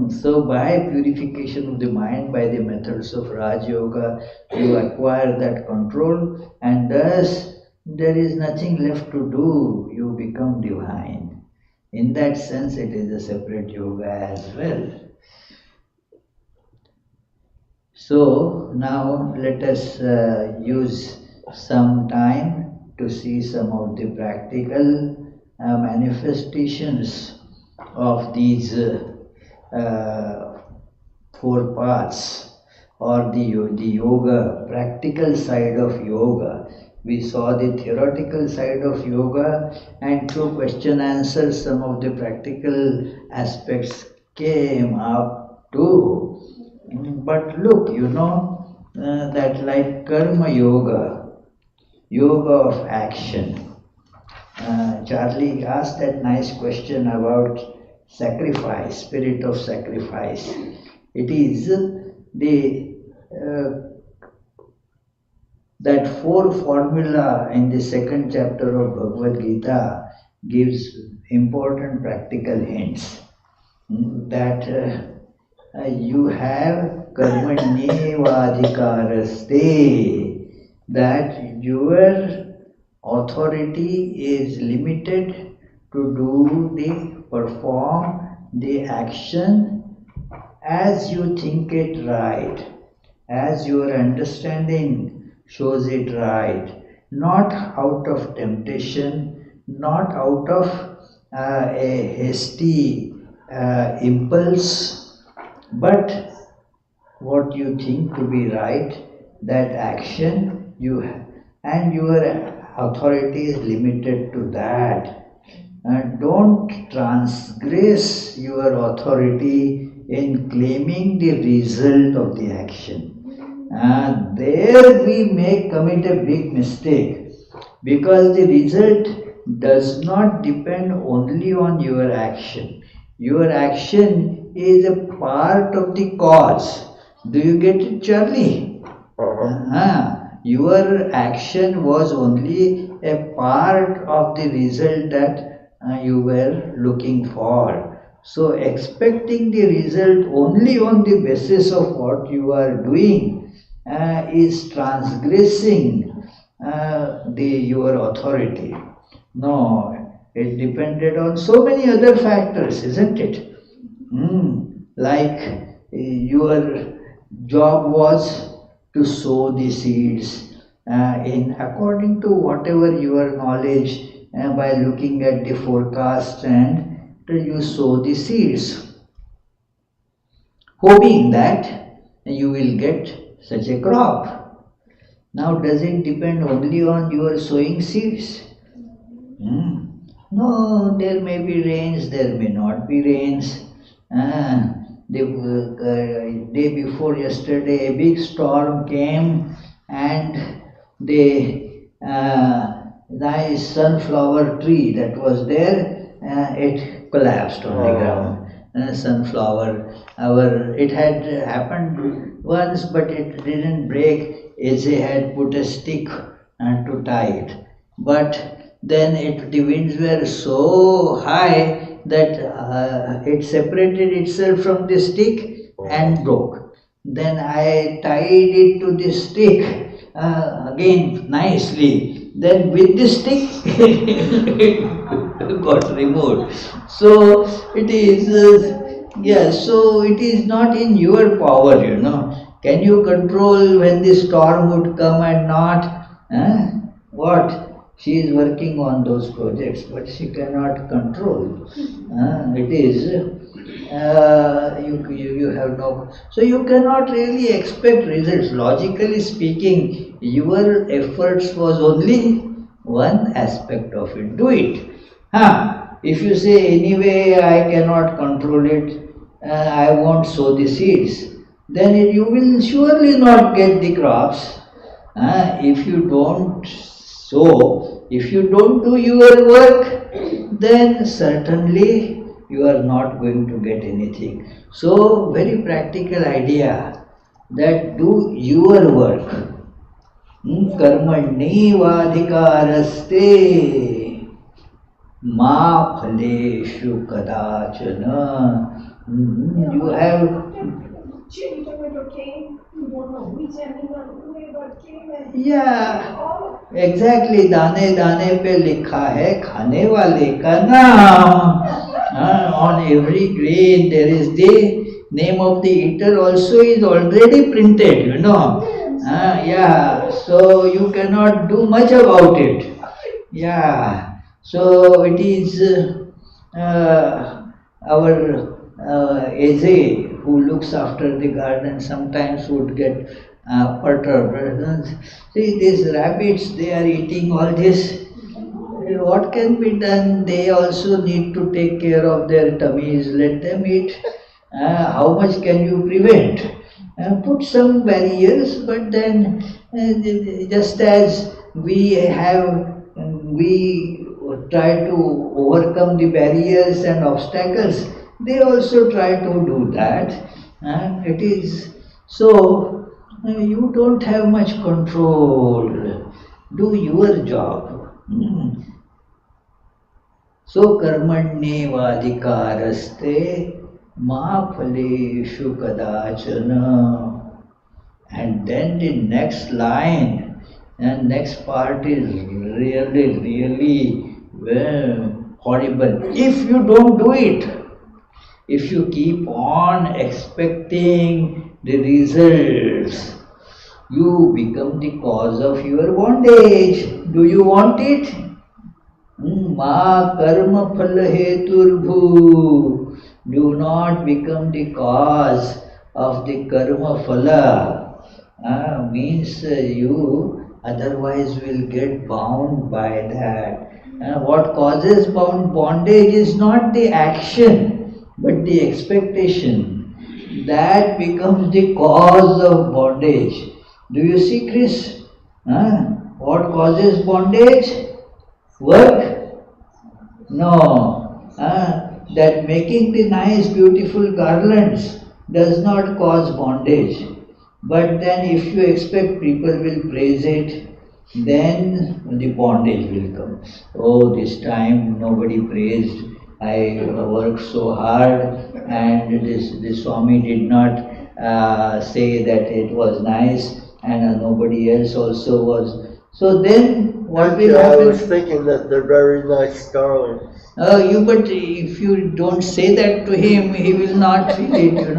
So by purification of the mind, by the methods of Raj Yoga, you acquire that control, and thus there is nothing left to do, you become divine. In that sense, it is a separate yoga as well. So now let us use some time to see some of the practical manifestations of these 4 paths, or the yoga, practical side of yoga. We saw the theoretical side of yoga, and through question answers some of the practical aspects came up too. But look, that like karma yoga, yoga of action. Charlie asked that nice question about sacrifice, spirit of sacrifice. It is that 4 formula in the 2nd chapter of Bhagavad Gita gives important practical hints that you have karmanyevadhikaraste, that your authority is limited to perform the action as you think it right, as your understanding shows it right, not out of temptation, not out of a hasty impulse, but what you think to be right, that action you have, and your authority is limited to that. Don't transgress your authority in claiming the result of the action. There we may commit a big mistake, because the result does not depend only on your action. Your action is a part of the cause. Do you get it, Charlie? Your action was only a part of the result that you were looking for. So expecting the result only on the basis of what you are doing is transgressing your authority. No, it depended on so many other factors, isn't it? Like your job was to sow the seeds in according to whatever your knowledge by looking at the forecast, and you sow the seeds, hoping that you will get such a crop. Now, does it depend only on your sowing seeds? No, there may be rains, there may not be rains. The day before yesterday, a big storm came, and the nice sunflower tree that was there, it collapsed on the ground. Sunflower, it had happened once, but it didn't break. They had put a stick to tie it. But then the winds were so high that it separated itself from the stick and broke. Then I tied it to the stick again nicely. Then with the stick it got removed. So it is, so it is not in your power, Can you control when the storm would come and not? What? She is working on those projects, but she cannot control. It is, you have no, so you cannot really expect results. Logically speaking, your efforts was only one aspect of it. Do it. If you say, anyway, I cannot control it, I won't sow the seeds, then you will surely not get the crops. If you don't sow, if you don't do your work, then certainly you are not going to get anything. So, very practical idea that do your work. Karmanyevadhikaraste ma phaleshu kadachana. You have. Yeah, exactly. दाने दाने पे लिखा है खाने वाले का नाम. On every grain there is the name of the eater also is already printed, Yeah, so you cannot do much about it. Yeah, so it is our Eze, who looks after the garden, sometimes would get perturbed. See, these rabbits, they are eating all this. What can be done? They also need to take care of their tummies. Let them eat. How much can you prevent? Put some barriers, but then just as we try to overcome the barriers and obstacles, they also try to do that. It is so, you don't have much control. Do your job. So karmanyevadhikaraste ma phaleshu kadachana. And then the next line and next part is really horrible. If you don't do it, if you keep on expecting the results, you become the cause of your bondage. Do you want it? Ma karma phala heturbhu. Do not become the cause of the karma phala. Means you otherwise will get bound by that. What causes bondage is not the action, but the expectation. That becomes the cause of bondage. Do you see, Chris? What causes bondage? Work? No. That making the nice, beautiful garlands does not cause bondage. But then if you expect people will praise it, then the bondage will come. Oh, this time nobody praised. I worked so hard, and this Swami did not say that it was nice, and nobody else also was. So then what will happen? I was thinking that they're very nice garlands. But if you don't say that to him, he will not feel it.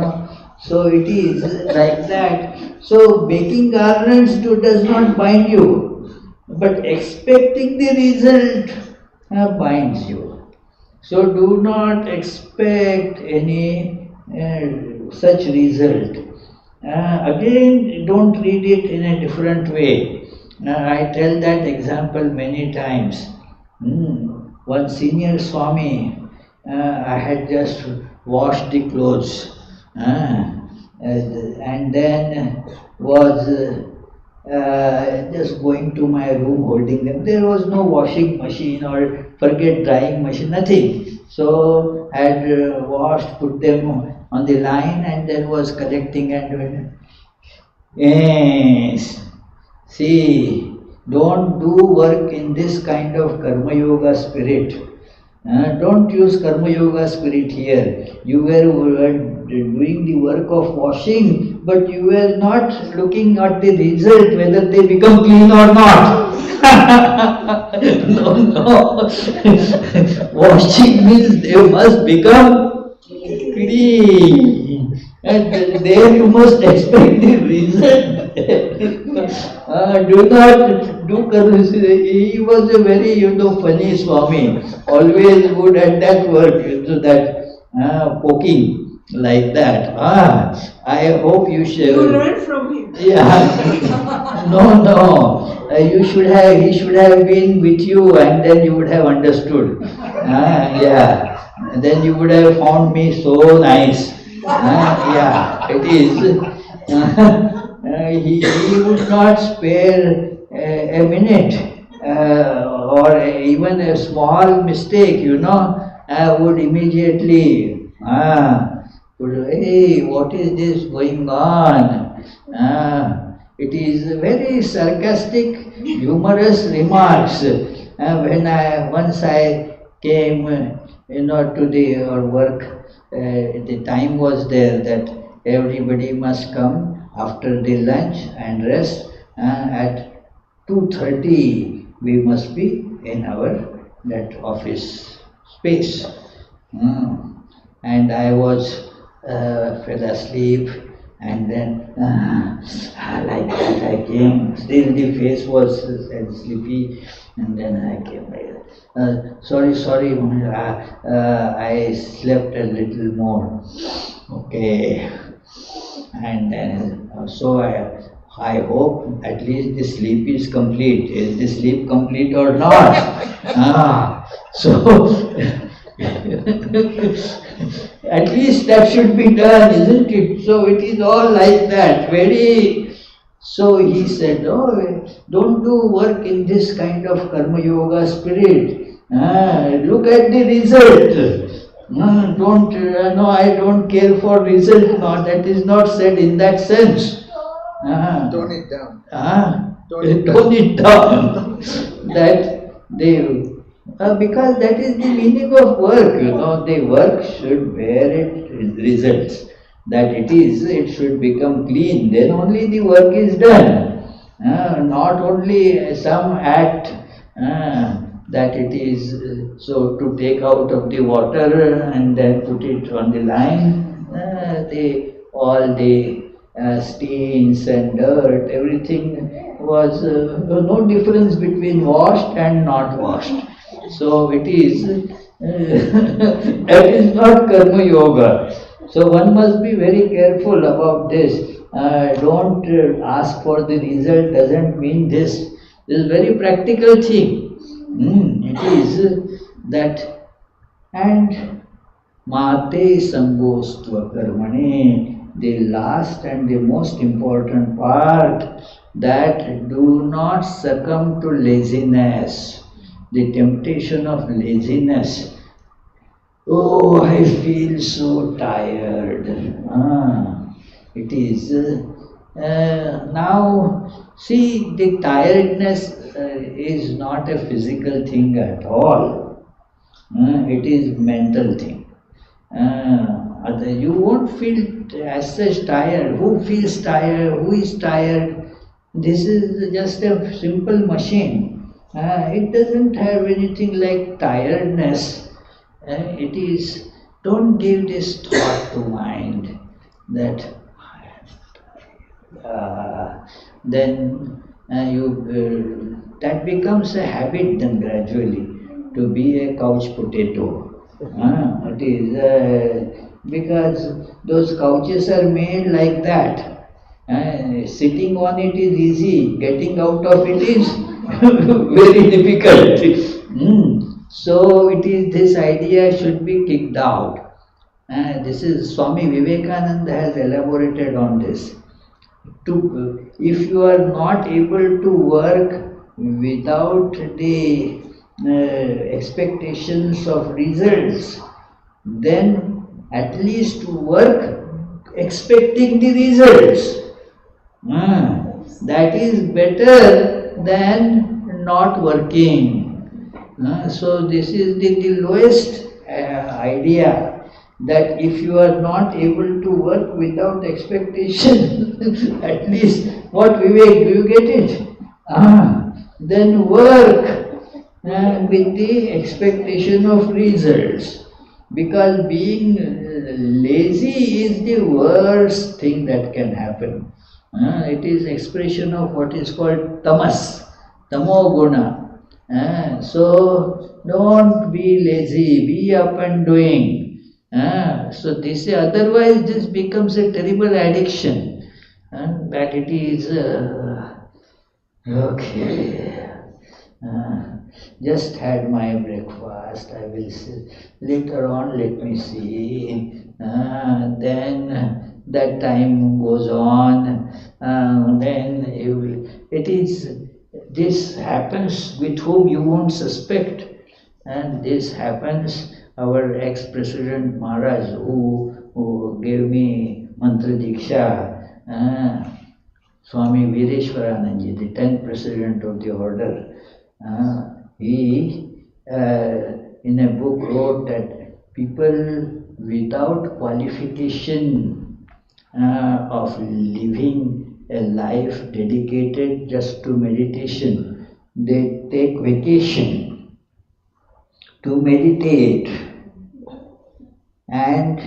So it is like that. So making garlands does not bind you, but expecting the result binds you. So do not expect any such result. Again, don't read it in a different way. I tell that example many times. One senior Swami, I had just washed the clothes. And then was just going to my room holding them. There was no washing machine or forget drying machine, nothing. So I had washed, put them on the line, and then was collecting and doing. Yes, see, don't do work in this kind of karma yoga spirit. Don't use karma yoga spirit here. You were doing the work of washing, but you were not looking at the result, whether they become clean or not. No. Washing means they must become clean. And there you must expect the result. Do not do karma. He was a very, funny Swami. Always good at that work, that poking like that. I hope you should. You learn from him. Yeah. No. He should have been with you, and then you would have understood. Yeah. And then you would have found me so nice. Yeah, it is. He would not spare a minute or even a small mistake, would immediately, hey, what is this going on? It is very sarcastic, humorous remarks. Once I came, to our work, the time was there that everybody must come after the lunch and rest. At 2:30 we must be in that office space. And I was fell asleep, and then like that I came. Still the face was sleepy, and then I came. Sorry, I slept a little more. Okay. And then, so I hope at least the sleep is complete. Is the sleep complete or not? So, at least that should be done, isn't it? So it is all like that. So he said, don't do work in this kind of karma yoga spirit. Look at the result. I don't care for result. No, that is not said in that sense. Tone it down. Tone it down. That they, because that is the meaning of work. The work should bear its results. That it should become clean. Then only the work is done. Not only some act. That it is so to take out of the water and then put it on the line, all the stains and dirt, everything was no difference between washed and not washed. So it is, that is not karma yoga. So one must be very careful about this. Don't ask for the result doesn't mean this. This is a very practical thing. It is that, and mate sangostva karmane the last and the most important part, that do not succumb to laziness, the temptation of laziness. Oh, I feel so tired. It is. Now, see, the tiredness is not a physical thing at all. It is mental thing. You won't feel as such tired. Who feels tired? Who is tired? This is just a simple machine. It doesn't have anything like tiredness. It is, don't give this thought to mind that then that becomes a habit then gradually to be a couch potato. It is because those couches are made like that. Sitting on it is easy, getting out of it is very difficult. So it is, this idea should be kicked out. This is Swami Vivekananda has elaborated on this. If you are not able to work without the expectations of results, then at least work expecting the results. That is better than not working. So this is the lowest idea, that if you are not able to work without expectation, at least what Vivek, do you get it? Then work with the expectation of results. Because being lazy is the worst thing that can happen. It is expression of what is called tamas, tamo guna. So don't be lazy, be up and doing. So this, otherwise this becomes a terrible addiction. That it is okay. Just had my breakfast. I will see later on. Let me see. Then that time goes on. Then you will, it is. This happens with whom you won't suspect, and this happens. Our ex-president Maharaj, who gave me mantra diksha, Swami Vireshwaranandji, the 10th president of the order, he in a book wrote that people without qualification of living a life dedicated just to meditation, they take vacation to meditate, and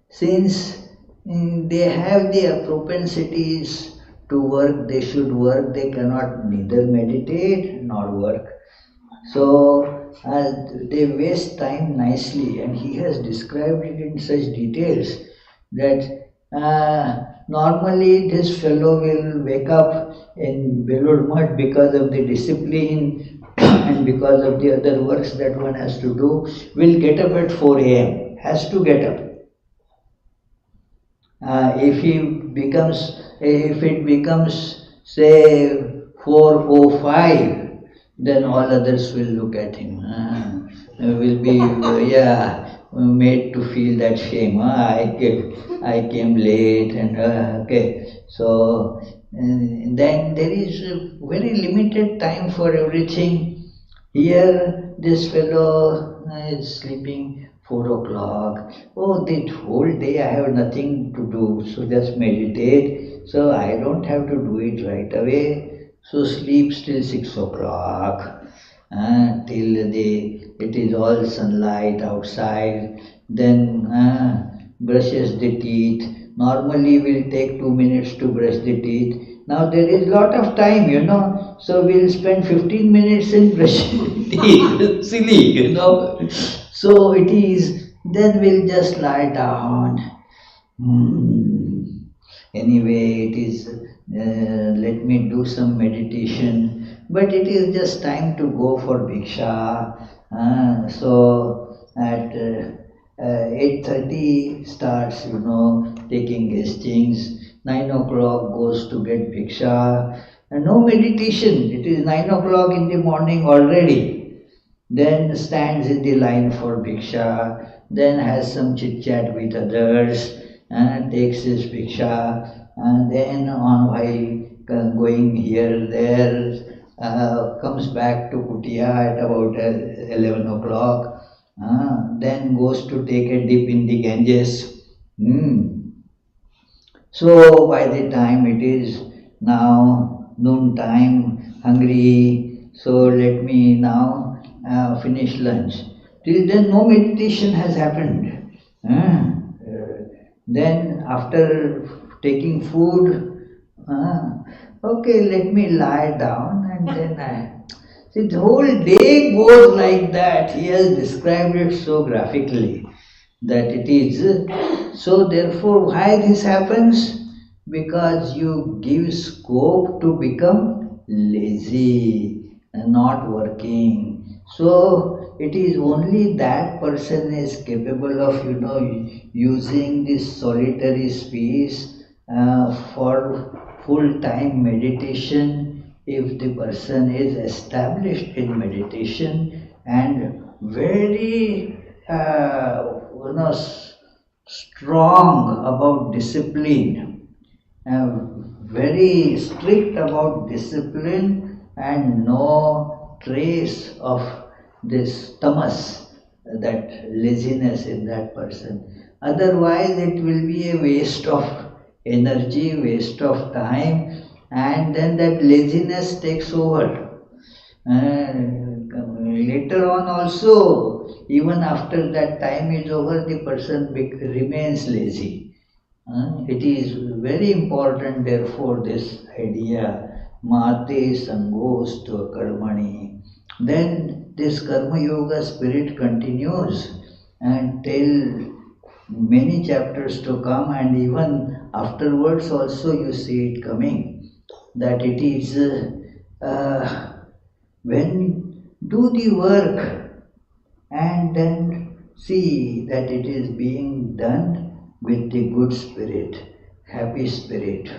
since they have their propensities to work, they should work, they cannot neither meditate nor work. So they waste time nicely, and he has described it in such details that normally this fellow will wake up in Belur Mutt because of the discipline and because of the other works that one has to do, will get up at 4 a.m., has to get up. If it becomes say 4:05, then all others will look at him. Will be made to feel that shame. I came late, and okay. So then there is a very limited time for everything. Here, this fellow is sleeping 4 o'clock. Oh, the whole day I have nothing to do, so just meditate. So I don't have to do it right away. So sleeps till 6 o'clock, till it is all sunlight outside. Then brushes the teeth. Normally will take 2 minutes to brush the teeth. Now there is lot of time, so we'll spend 15 minutes in brushing the teeth. Silly, So it is, then we'll just lie down. Anyway, it is, let me do some meditation. But it is just time to go for bhiksha. So at 8:30 starts, taking his things. 9 o'clock goes to get bhiksha. And no meditation. It is 9 o'clock in the morning already. Then stands in the line for bhiksha. Then has some chit chat with others. And takes his bhiksha. And then on while going here, there, comes back to Kutia at about 11 o'clock. Then goes to take a dip in the Ganges. So by the time it is now noon time, hungry, so let me now finish lunch. Till then no meditation has happened. Then after taking food, okay, let me lie down and then see, the whole day goes like that. He has described it so graphically that it is. So therefore, why this happens? Because you give scope to become lazy and not working. So it is only that person is capable of, using this solitary space for full-time meditation if the person is established in meditation and very strong about discipline, very strict about discipline and no trace of this tamas, that laziness in that person. Otherwise it will be a waste of energy, waste of time, and then that laziness takes over. Later on also, even after that time is over, the person remains lazy. It is very important, therefore, this idea, mate sangostu karmani. Then this karma yoga spirit continues until many chapters to come, and even afterwards also you see it coming, that it is when do the work and then see that it is being done with the good spirit, happy spirit.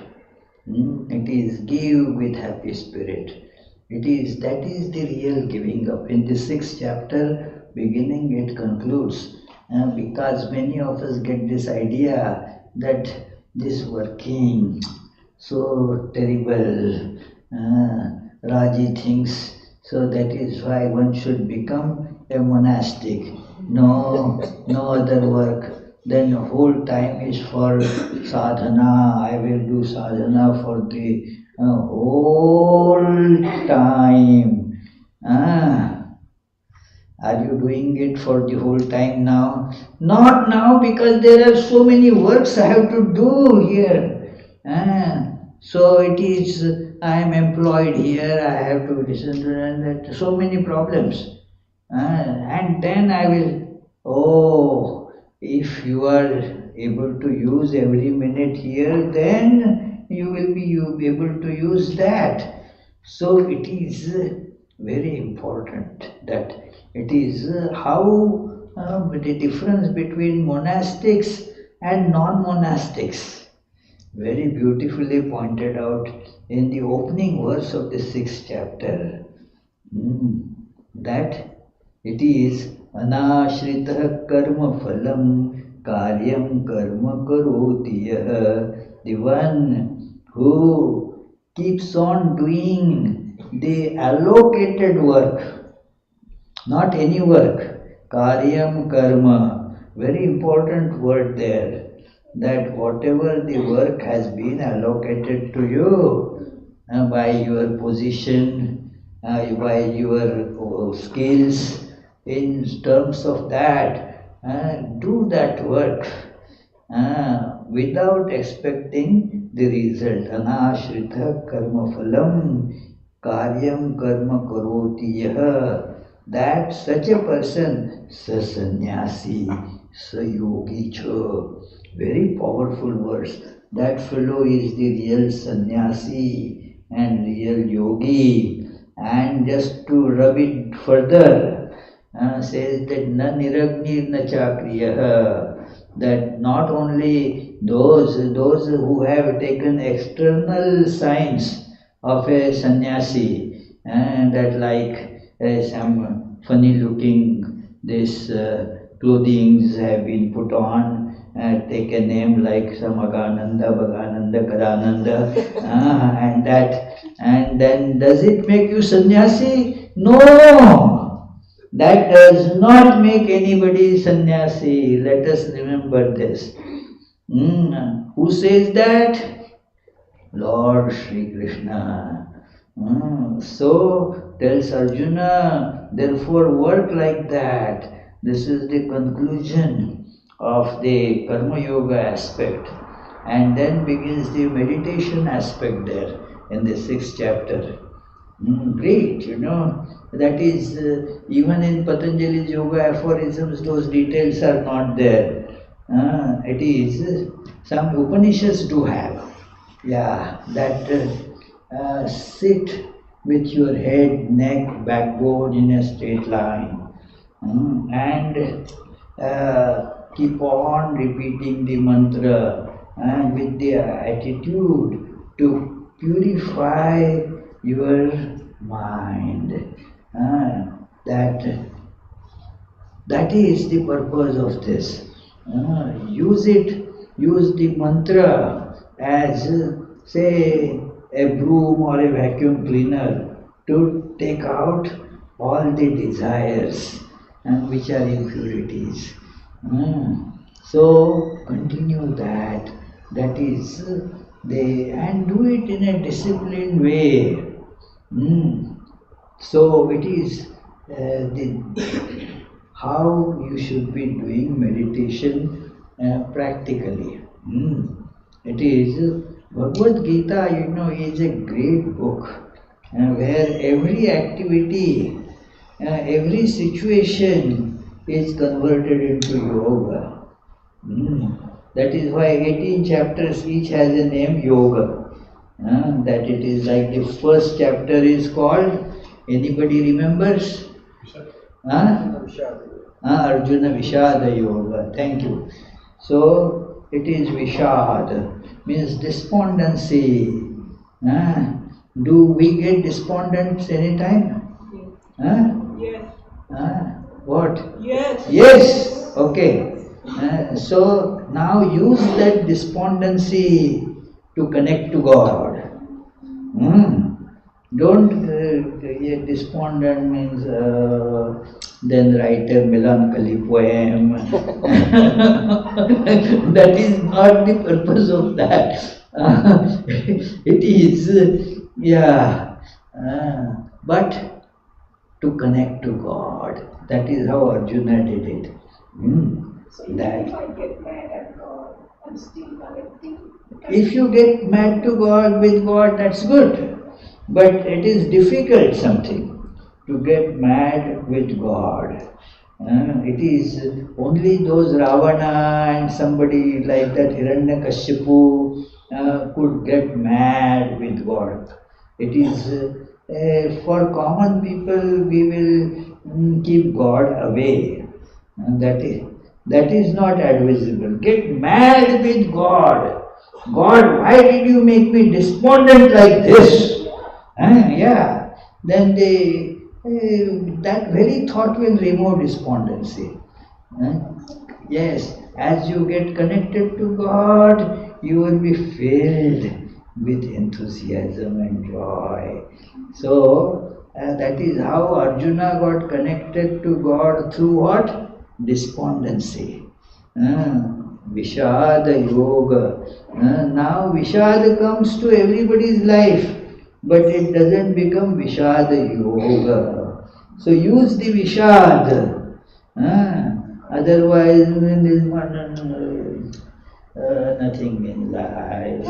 It is give with happy spirit. That is the real giving up. In the 6th chapter beginning it concludes, because many of us get this idea that this working so terrible, Raji thinks, so that is why one should become a monastic. No other work. Then the whole time is for sadhana. I will do sadhana for the whole time. Are you doing it for the whole time now? Not now, because there are so many works I have to do here. So it is, I am employed here, I have to listen to that, so many problems. And then I will, if you are able to use every minute here, then you will be able to use that. So it is very important that it is how the difference between monastics and non-monastics, very beautifully pointed out in the opening verse of the 6th chapter, that it is anashritah karma phalam karyam karma karoti yah, the one who keeps on doing the allocated work, not any work, karyam karma, very important word there, that whatever the work has been allocated to you by your position, by your skills, in terms of that, do that work without expecting the result. Anashritha karma phalam karyam karma karoti yah. That such a person, sa sannyasi, sa yogi cha. Very powerful words. That fellow is the real sannyasi and real yogi. And just to rub it further, says that na niragnir na chakriyah, that not only those who have taken external signs of a sannyasi, and that like some funny looking this clothings have been put on, take a name like some Agananda, Bhagananda, Karananda, and then does it make you sannyasi? No! That does not make anybody sannyasi. Let us remember this. Who says that? Lord Sri Krishna. So tells Arjuna, therefore work like that. This is the conclusion of the Karma Yoga aspect. And then begins the meditation aspect there in the 6th chapter. Great, that is, even in Patanjali's yoga aphorisms, those details are not there. It is, some Upanishads do have. Yeah, that sit with your head, neck, backbone in a straight line. And keep on repeating the mantra and with the attitude to purify your mind. That is the purpose of this. Use the mantra as, say, a broom or a vacuum cleaner to take out all the desires which are impurities. So continue that. That is and do it in a disciplined way. So it is how you should be doing meditation practically. It is Bhagavad Gita, is a great book where every activity, every situation is converted into yoga. That is why 18 chapters each has a name Yoga. That it is like the first chapter is called, anybody remembers? Arjuna Vishada Yoga. Thank you. So it is Vishad, means despondency. Do we get despondent anytime? Yes. What? Yes. Yes. Okay. So now use that despondency to connect to God. Don't get despondent means then write a melancholy poem. That is not the purpose of that. It is, but to connect to God. That is how Arjuna did it. So even if I get mad at God, I'm still connecting. If you get mad to God with God, that's good. But it is difficult something to get mad with God. It is only those Ravana and somebody like that Hiranyakashipu could get mad with God. It is for common people we will keep God away. And that is not advisable. Get mad with God. God, why did you make me despondent like this? Then that very thought will remove despondency. Yes, as you get connected to God, you will be filled with enthusiasm and joy. So that is how Arjuna got connected to God through what? Despondency. Vishada Yoga. Now Vishada comes to everybody's life, but it doesn't become Vishada Yoga. So use the Vishad. Otherwise, nothing in life.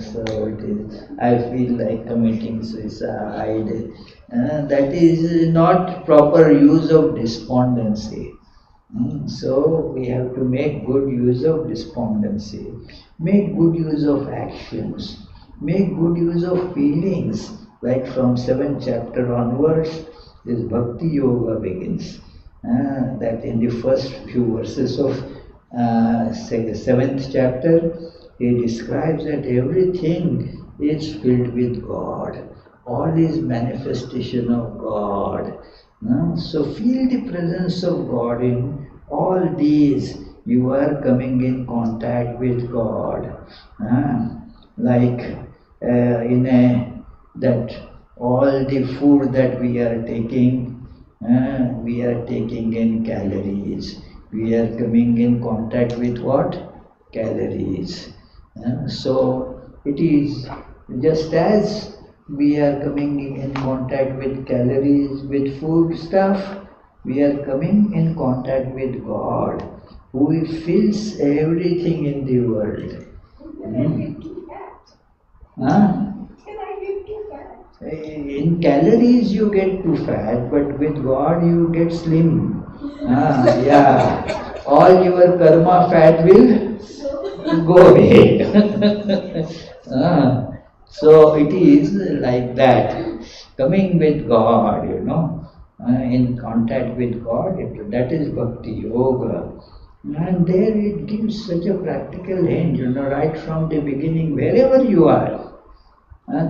So it is, I feel like committing suicide. That is not proper use of despondency. So we have to make good use of despondency, make good use of actions, make good use of feelings. Like from 7th chapter onwards, this Bhakti Yoga begins. That in the first few verses of 7th chapter, he describes that everything is filled with God. All is manifestation of God. So feel the presence of God in all these. You are coming in contact with God. Like in that all the food that we are taking in calories. We are coming in contact with what? Calories. So it is just as we are coming in contact with calories, with food stuff, we are coming in contact with God, who fills everything in the world. Then I get too fat. Huh? Then I get too fat. In calories you get too fat, but with God you get slim. Yeah. All your karma fat will go away. So it is like that. Coming with God, in contact with God, that is Bhakti Yoga. And there it gives such a practical hint, right from the beginning, wherever you are.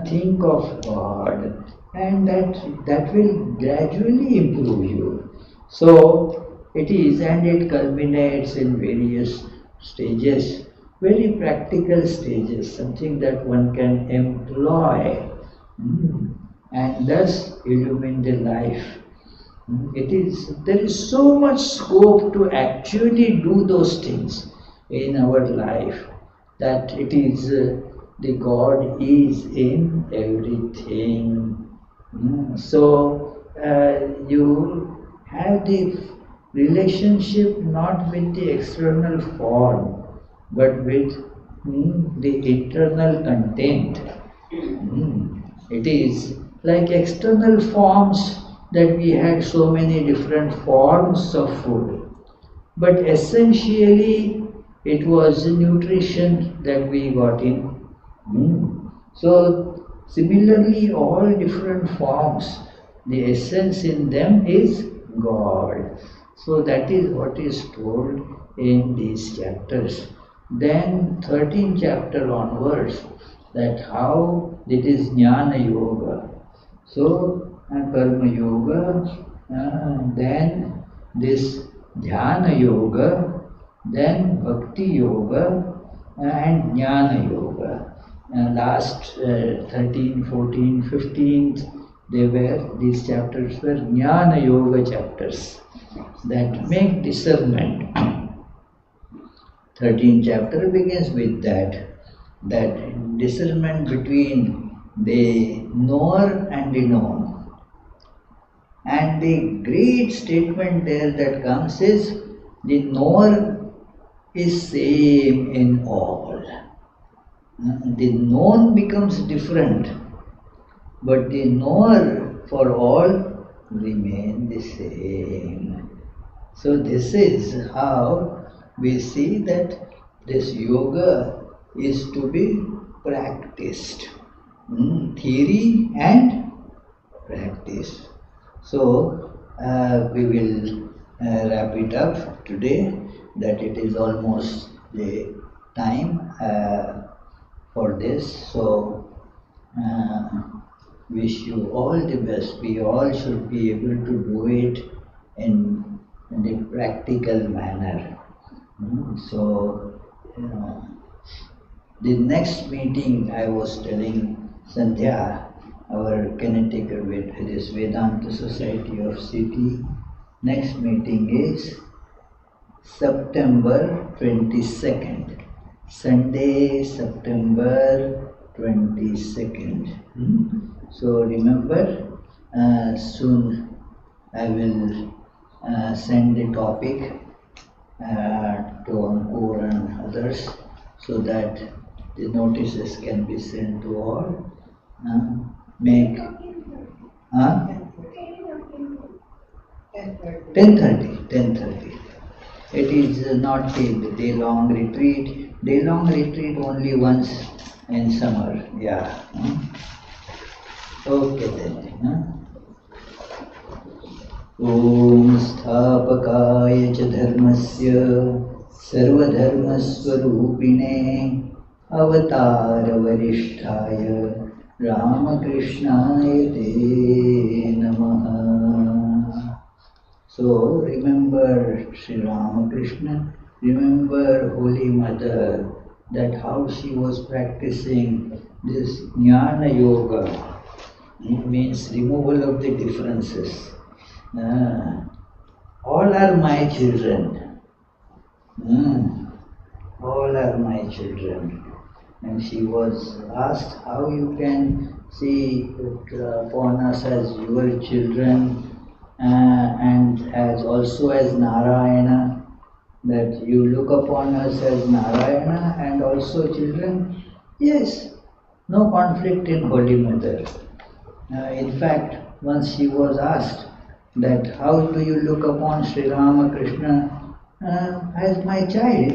Think of God, and that will gradually improve you. So it is, and it culminates in various stages, very practical stages, something that one can employ and thus illumine the life. There is so much scope to actually do those things in our life, that it is the God is in everything. So you have the relationship not with the external form, but with the internal content. It is like external forms, that we had so many different forms of food, but essentially it was nutrition that we got in. So similarly, all different forms, the essence in them is God. So that is what is told in these chapters. Then 13th chapter onwards, that how it is Jnana Yoga. So Karma Yoga, then this Dhyana Yoga, then Bhakti Yoga, and Jnana Yoga. Last 13, 14, 15th, these chapters were Jnana Yoga chapters that make discernment. 13th chapter begins with that discernment between the knower and the known. And the great statement there that comes is, the knower is same in all. The known becomes different, but the knower for all remain the same. So this is how we see that this yoga is to be practiced. Theory and practice. So we will wrap it up today, that it is almost the time for this. So wish you all the best. We all should be able to do it in the practical manner. So the next meeting, I was telling Sandhya, our caretaker with this Vedanta Society of City, next meeting is September 22nd, Sunday, September 22nd. So remember, soon I will send the topic to Ankur and others, so that the notices can be sent to all. Make 10:30. It is not the day-long retreat. Day-long retreat only once in summer. Yeah. Okay then. ॐ स्थापकाय च धर्मस्य सर्वधर्मस्वरूपिणे अवतारवरिष्ठाय रामकृष्णाय ते नमः. So remember Sri Ramakrishna, remember Holy Mother, that how she was practicing this Jnana Yoga. It means removal of the differences. All are my children. All are my children. And she was asked how you can see upon us as your children and as also as Narayana, that you look upon us as Narayana and also children. Yes, no conflict in Holy Mother. In fact, once she was asked that how do you look upon Sri Ramakrishna as my child,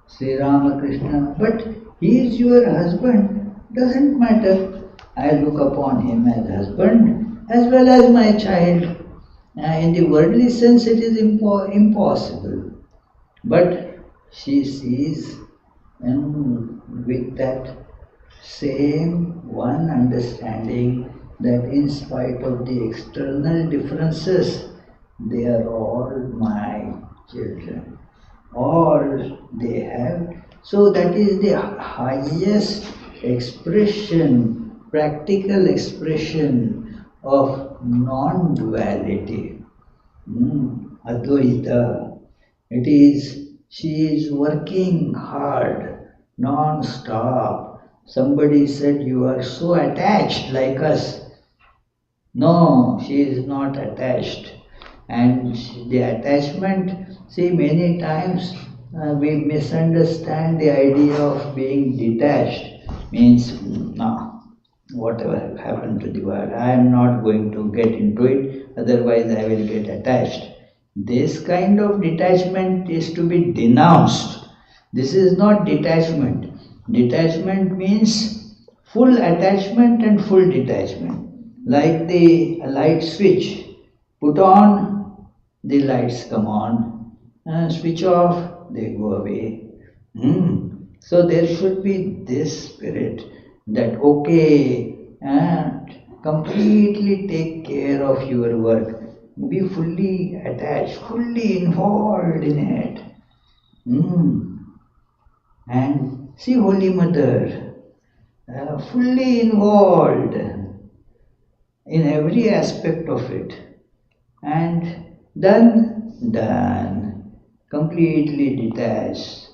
Sri Ramakrishna, but he is your husband, doesn't matter. I look upon him as husband as well as my child. In the worldly sense it is impossible. But she sees with that same one understanding that in spite of the external differences, they are all my children. All they have. So that is the highest expression, practical expression of non-duality. Advaita. It is, she is working hard, non-stop. Somebody said, you are so attached like us. No, she is not attached. And the attachment, see, many times we misunderstand the idea of being detached. Means, no, whatever happened to the world, I am not going to get into it, otherwise I will get attached. This kind of detachment is to be denounced. This is not detachment. Detachment means full attachment and full detachment. Like the light switch, put on, the lights come on, switch off, they go away. So there should be this spirit that okay, completely take care of your work, be fully attached, fully involved in it. And see Holy Mother, fully involved in every aspect of it. And done, completely detached,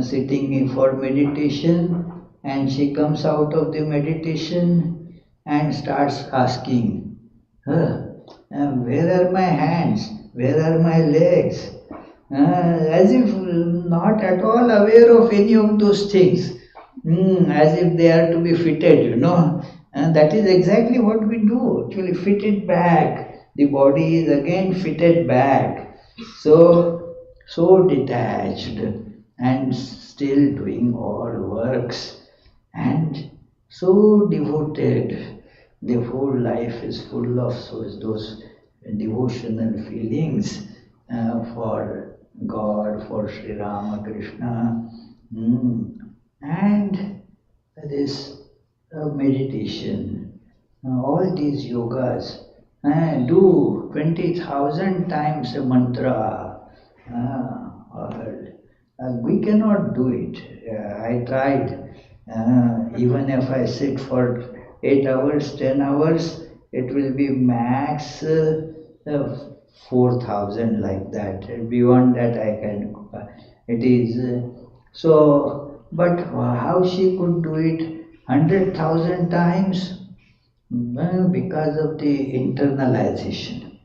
sitting for meditation, and she comes out of the meditation and starts asking, where are my hands, where are my legs, as if not at all aware of any of those things, as if they are to be fitted, and that is exactly what we do, actually fit it back. The body is again fitted back. So detached and still doing all works and so devoted. The whole life is full of those devotional feelings for God, for Sri Ramakrishna, and this meditation. All these yogas, do 20,000 times a mantra. We cannot do it. I tried. Even if I sit for 8 hours, 10 hours, it will be max 4,000 like that. Beyond that I can. It is so. But how she could do it 100,000 times? Because of the internalization.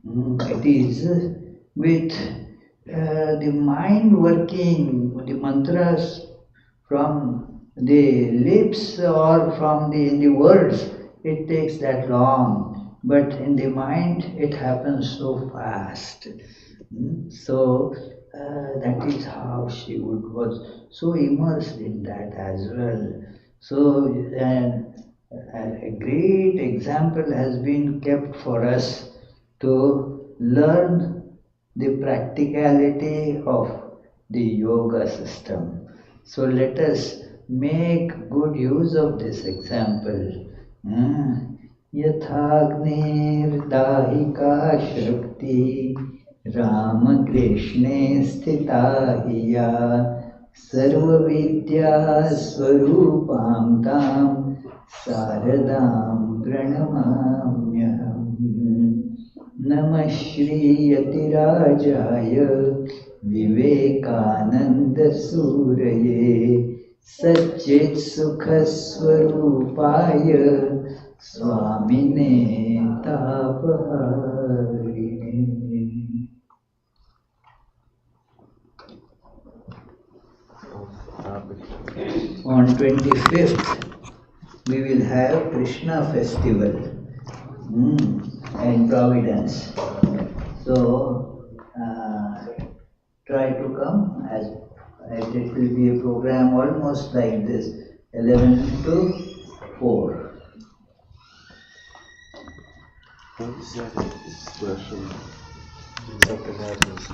It is with the mind working, the mantras from the lips or from the words, it takes that long. But in the mind, it happens so fast. So that is how she was so immersed in that as well. So a great example has been kept for us to learn the practicality of the yoga system. So let us make good use of this example. यथाग्निर्दाहिका शक्ति रामकृष्णे स्थिता हि या सर्वविद्या स्वरूपां तां शारदां प्रणमाम्यहम् नमः श्रीयतिराजाय विवेकानन्दसूरये सच्चित्सुखस्वरूपाय स्वामिने तापहारिणे. On 25th, we will have Krishna festival in Providence. So, try to come as it will be a program almost like this, 11 to 4. What is that expression? Something happens to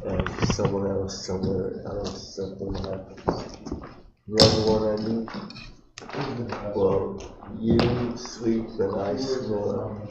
and someone else, somewhere else, something happens. You know the one I mean? Well, you sleep and I snore.